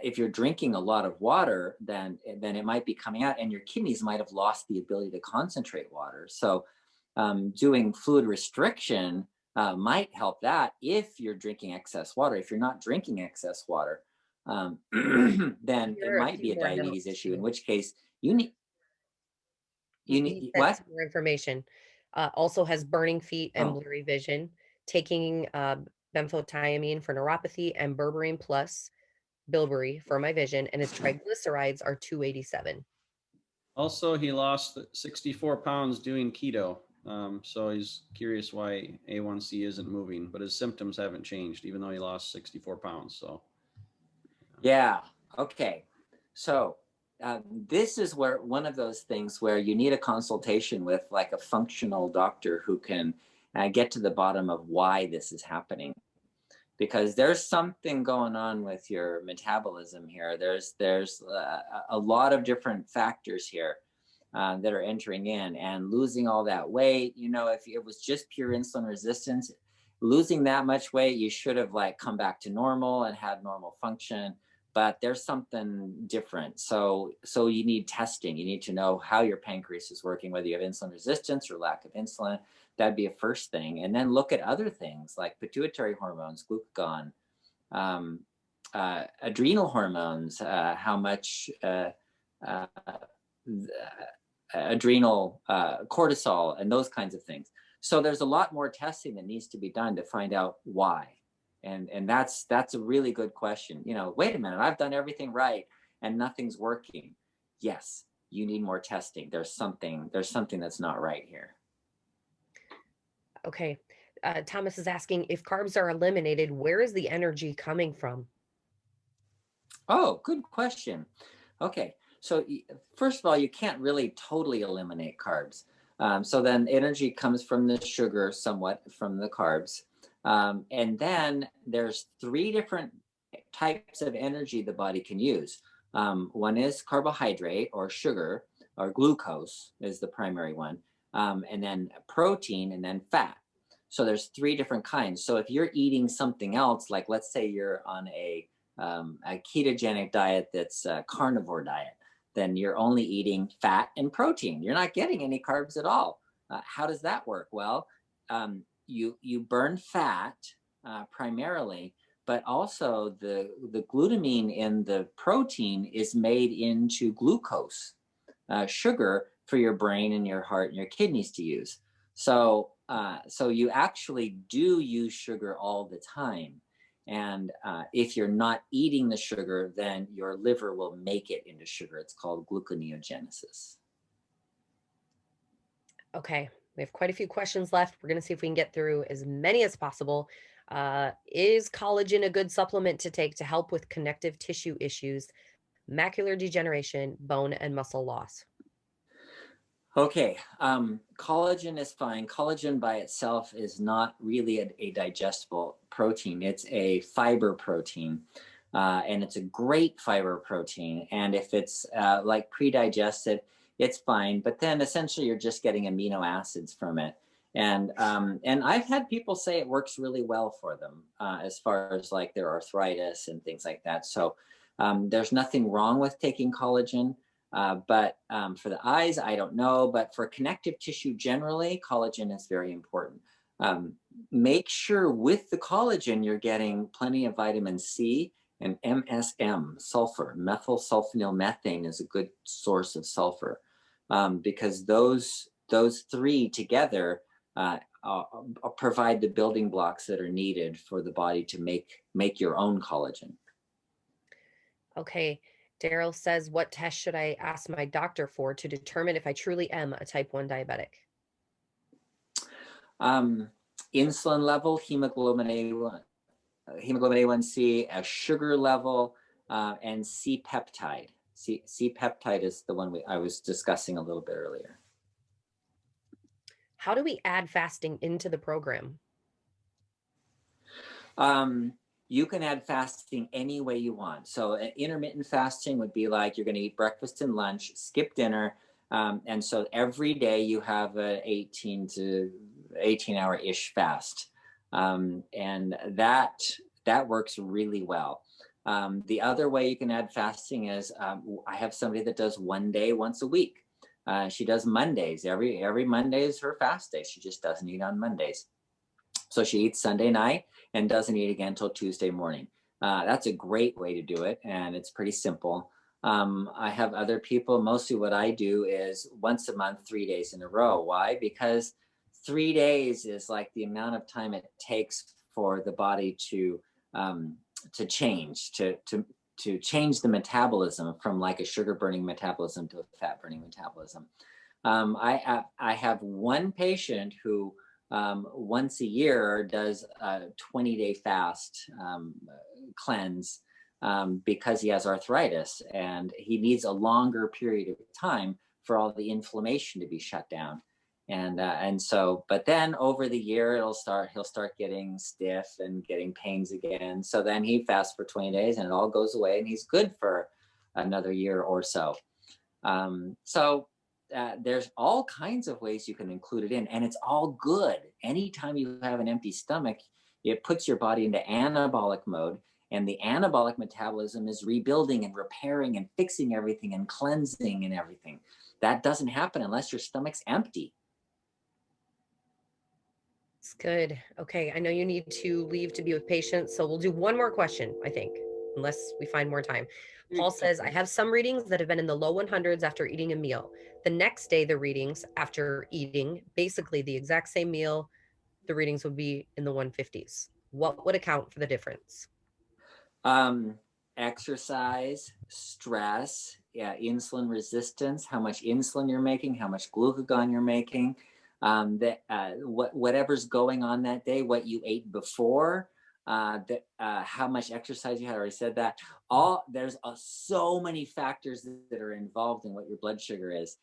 If you're drinking a lot of water, then it might be coming out, and your kidneys might have lost the ability to concentrate water. So doing fluid restriction might help that if you're drinking excess water. If you're not drinking excess water, then it might be a diabetes issue, in which case you need what? More information. Also has burning feet and blurry vision, taking benfotiamine for neuropathy and berberine plus bilberry for my vision, and his triglycerides are 287. Also, he lost 64 pounds doing keto. So he's curious why A1C isn't moving, but his symptoms haven't changed, even though he lost 64 pounds. So, yeah. Okay. So this is where one of those things where you need a consultation with like a functional doctor who can get to the bottom of why this is happening, because there's something going on with your metabolism here. There's a lot of different factors here that are entering in, and losing all that weight. If it was just pure insulin resistance, losing that much weight, you should have like come back to normal and had normal function. but there's something different. So you need testing. You need to know how your pancreas is working, whether you have insulin resistance or lack of insulin. That'd be a first thing. And then look at other things like pituitary hormones, glucagon, adrenal hormones, how much adrenal cortisol, and those kinds of things. So there's a lot more testing that needs to be done to find out why. And that's a really good question. Wait a minute, I've done everything right and nothing's working. Yes, you need more testing. There's something that's not right here. Okay. Thomas is asking, if carbs are eliminated, where is the energy coming from? Oh, good question. Okay. So first of all, you can't really totally eliminate carbs. So then energy comes from the sugar, somewhat from the carbs. And then there's 3 different types of energy the body can use. One is carbohydrate or sugar, or glucose is the primary one. And then protein, and then fat. So there's 3 different kinds. So if you're eating something else, like let's say you're on a ketogenic diet that's a carnivore diet, then you're only eating fat and protein. You're not getting any carbs at all. How does that work? Well, you burn fat primarily, but also the glutamine in the protein is made into glucose, sugar for your brain and your heart and your kidneys to use. So you actually do use sugar all the time. And if you're not eating the sugar, then your liver will make it into sugar. It's called gluconeogenesis. Okay, we have quite a few questions left. We're going to see if we can get through as many as possible. Is collagen a good supplement to take to help with connective tissue issues, macular degeneration, bone and muscle loss? Okay, collagen is fine. Collagen by itself is not really a digestible protein. It's a fiber protein, and it's a great fiber protein. And if it's like pre-digested, it's fine. But then essentially you're just getting amino acids from it. And I've had people say it works really well for them as far as like their arthritis and things like that. So there's nothing wrong with taking collagen. But for the eyes, I don't know. But for connective tissue generally, collagen is very important. Make sure with the collagen, you're getting plenty of vitamin C and MSM, sulfur. Methylsulfonylmethane is a good source of sulfur because those 3 together provide the building blocks that are needed for the body to make your own collagen. Okay. Daryl says, what test should I ask my doctor for to determine if I truly am a type 1 diabetic? Insulin level, hemoglobin A1C, a sugar level, and C-peptide. C-peptide is the one I was discussing a little bit earlier. How do we add fasting into the program? You can add fasting any way you want. So intermittent fasting would be like you're going to eat breakfast and lunch, skip dinner. And so every day you have an 18 to 18-hour-ish fast. And that works really well. The other way you can add fasting is I have somebody that does one day once a week. She does Mondays. Every Monday is her fast day. She just doesn't eat on Mondays. So she eats Sunday night and doesn't eat again until Tuesday morning. That's a great way to do it, and it's pretty simple. I have other people. Mostly what I do is once a month, 3 days in a row. Why? Because 3 days is like the amount of time it takes for the body to change, to change the metabolism from like a sugar burning metabolism to a fat burning metabolism. I have one patient who once a year does a 20-day fast cleanse because he has arthritis and he needs a longer period of time for all the inflammation to be shut down. And so, but then over the year, he'll start getting stiff and getting pains again. So then he fasts for 20 days and it all goes away and he's good for another year or so. There's all kinds of ways you can include it in, and it's all good. Anytime you have an empty stomach, it puts your body into anabolic mode, And the anabolic metabolism is rebuilding and repairing and fixing everything and cleansing and everything. That doesn't happen unless your stomach's empty. It's good. Okay, I know you need to leave to be with patients, so we'll do one more question, I think, unless we find more time. Paul says, I have some readings that have been in the low 100s after eating a meal. The next day, the readings after eating basically the exact same meal, the readings would be in the 150s. What would account for the difference? Exercise, stress, insulin resistance, how much insulin you're making, how much glucagon you're making, whatever's going on that day, what you ate before, how much exercise you had. I already said that. There's so many factors that are involved in what your blood sugar is.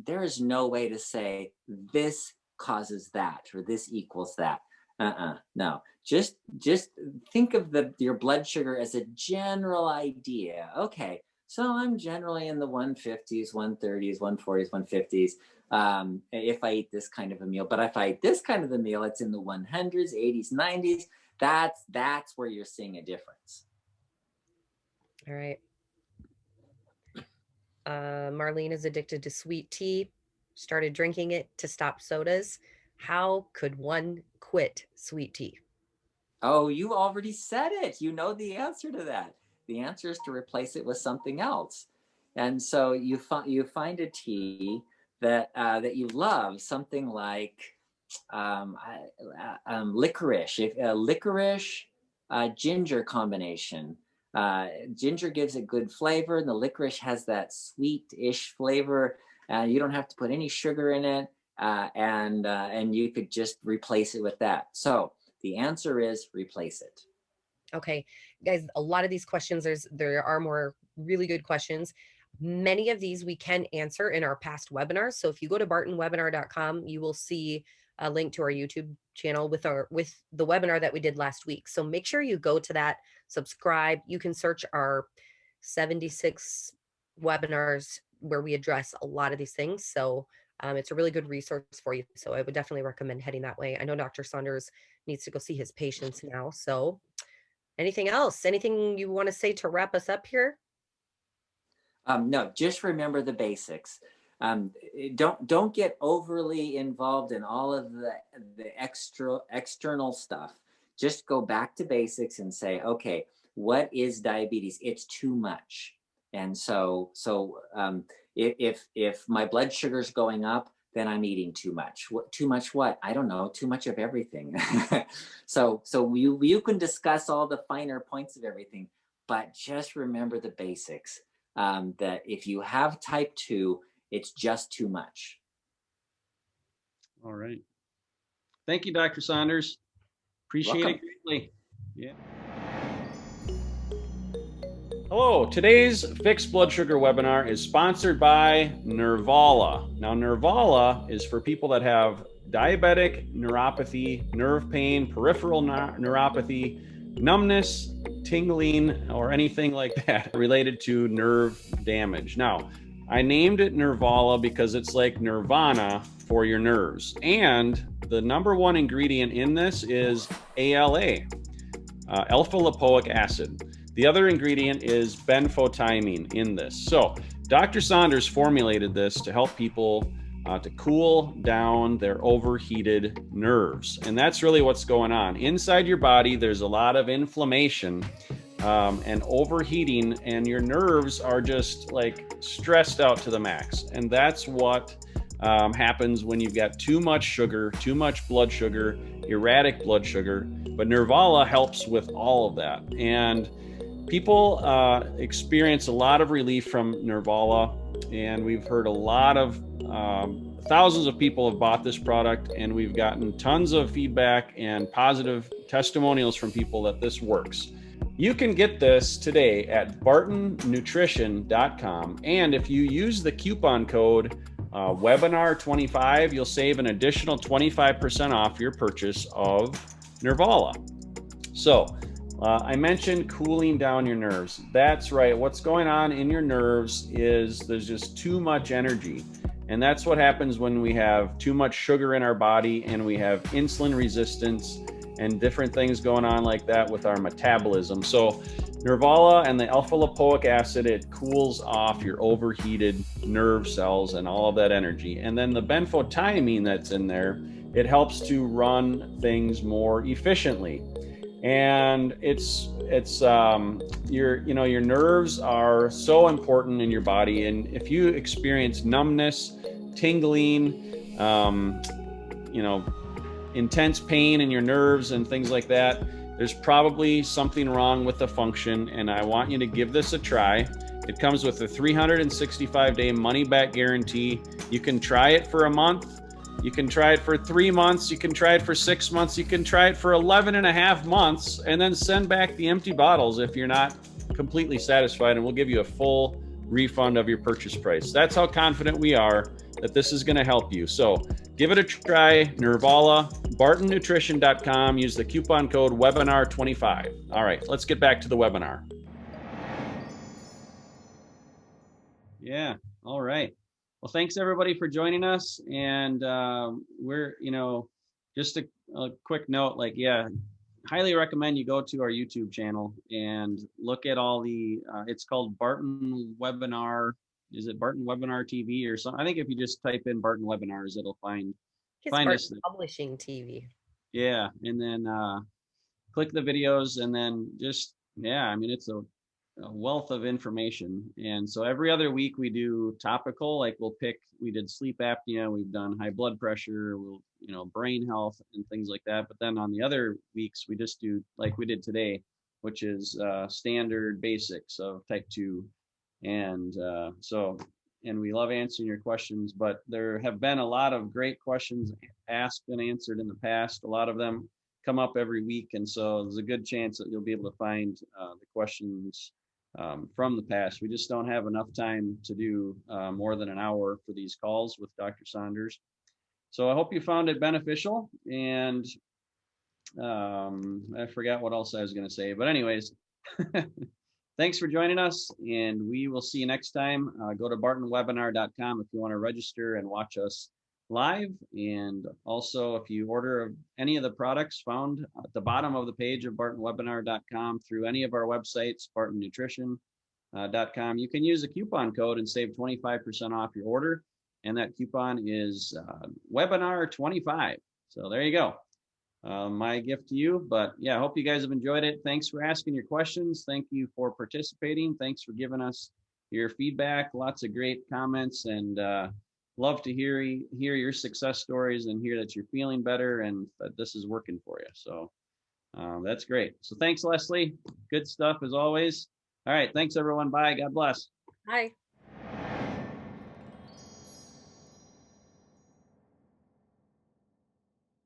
There is no way to say this causes that or this equals that. No, just think of your blood sugar as a general idea. Okay, so I'm generally in the 150s, 130s, 140s, 150s. If I eat this kind of a meal, but if I eat this kind of a meal, it's in the 100s, 80s, 90s. That's where you're seeing a difference. All right. Marlene is addicted to sweet tea, started drinking it to stop sodas. How could one quit sweet tea? Oh, you already said it. You know the answer to that. The answer is to replace it with something else. And so you find a tea that you love, something like licorice. Licorice ginger combination. Ginger gives it good flavor, and the licorice has that sweet-ish flavor. You don't have to put any sugar in it, and you could just replace it with that. So the answer is replace it. Okay, guys, a lot of these questions, there are more really good questions. Many of these we can answer in our past webinars. So if you go to bartonwebinar.com, you will see a link to our YouTube channel with the webinar that we did last week. So make sure you go to that, subscribe. You can search our 76 webinars where we address a lot of these things. So it's a really good resource for you. So I would definitely recommend heading that way. I know Dr. Saunders needs to go see his patients now. So anything else? Anything you want to say to wrap us up here? No, just remember the basics. Don't get overly involved in all of the external stuff. Just go back to basics and say, okay, what is diabetes? It's too much. And so if my blood sugar's going up, then I'm eating too much. Too much what? I don't know. Too much of everything. So you can discuss all the finer points of everything, but just remember the basics. That if you have type 2, it's just too much. All right. Thank you, Dr. Saunders. Appreciate Welcome. it greatly. Yeah. Hello, today's Fixed Blood Sugar webinar is sponsored by Nervala. Now, Nervala is for people that have diabetic neuropathy, nerve pain, peripheral neuropathy, numbness, tingling, or anything like that related to nerve damage. Now, I named it Nervala because it's like nirvana for your nerves. And the number one ingredient in this is ALA, alpha-lipoic acid. The other ingredient is benfotiamine in this. So Dr. Saunders formulated this to help people to cool down their overheated nerves. And that's really what's going on. Inside your body, there's a lot of inflammation and overheating, and your nerves are just like stressed out to the max. And that's what happens when you've got too much sugar, too much blood sugar, erratic blood sugar. But Nervala helps with all of that. And people experience a lot of relief from Nervala, and we've heard a lot of thousands of people have bought this product, and we've gotten tons of feedback and positive testimonials from people that this works. You can get this today at bartonnutrition.com, and if you use the coupon code webinar25, you'll save an additional 25% off your purchase of Nervala. So I mentioned cooling down your nerves. That's right. What's going on in your nerves is there's just too much energy. And that's what happens when we have too much sugar in our body and we have insulin resistance and different things going on like that with our metabolism. So Nervala and the alpha lipoic acid, it cools off your overheated nerve cells and all of that energy. And then the benfotiamine that's in there, it helps to run things more efficiently. And your nerves are so important in your body, and if you experience numbness, tingling, intense pain in your nerves and things like that, there's probably something wrong with the function, and I want you to give this a try. It comes with a 365-day money-back guarantee. You can try it for a month. You can try it for 3 months. You can try it for 6 months. You can try it for 11 and a half months, and then send back the empty bottles if you're not completely satisfied, and we'll give you a full refund of your purchase price. That's how confident we are that this is going to help you. So give it a try. Nervala, bartonnutrition.com. Use the coupon code webinar25. All right, let's get back to the webinar. Yeah, all right. Well, thanks everybody for joining us. And we're, just a quick note, highly recommend you go to our YouTube channel and look at all the, it's called Barton Webinar. Is it Barton Webinar TV or something? I think if you just type in Barton Webinars, it'll find us. Publishing TV. Yeah. And then click the videos, and then just, it's a wealth of information. And so every other week we do topical, we did sleep apnea, we've done high blood pressure, brain health and things like that. But then on the other weeks, we just do like we did today, which is standard basics of type 2. And and we love answering your questions, but there have been a lot of great questions asked and answered in the past. A lot of them come up every week. And so there's a good chance that you'll be able to find the questions from the past. We just don't have enough time to do more than an hour for these calls with Dr. Saunders. So I hope you found it beneficial. And I forgot what else I was going to say, but anyways, thanks for joining us, and we will see you next time. Go to bartonwebinar.com if you want to register and watch us live. And also, if you order any of the products found at the bottom of the page of bartonwebinar.com through any of our websites, bartonnutrition.com, you can use a coupon code and save 25% off your order. And that coupon is webinar25. So there you go. My gift to you. But yeah, I hope you guys have enjoyed it. Thanks for asking your questions. Thank you for participating. Thanks for giving us your feedback. Lots of great comments, and love to hear your success stories and hear that you're feeling better and that this is working for you. So that's great. So thanks, Leslie. Good stuff as always. All right. Thanks, everyone. Bye. God bless. Bye.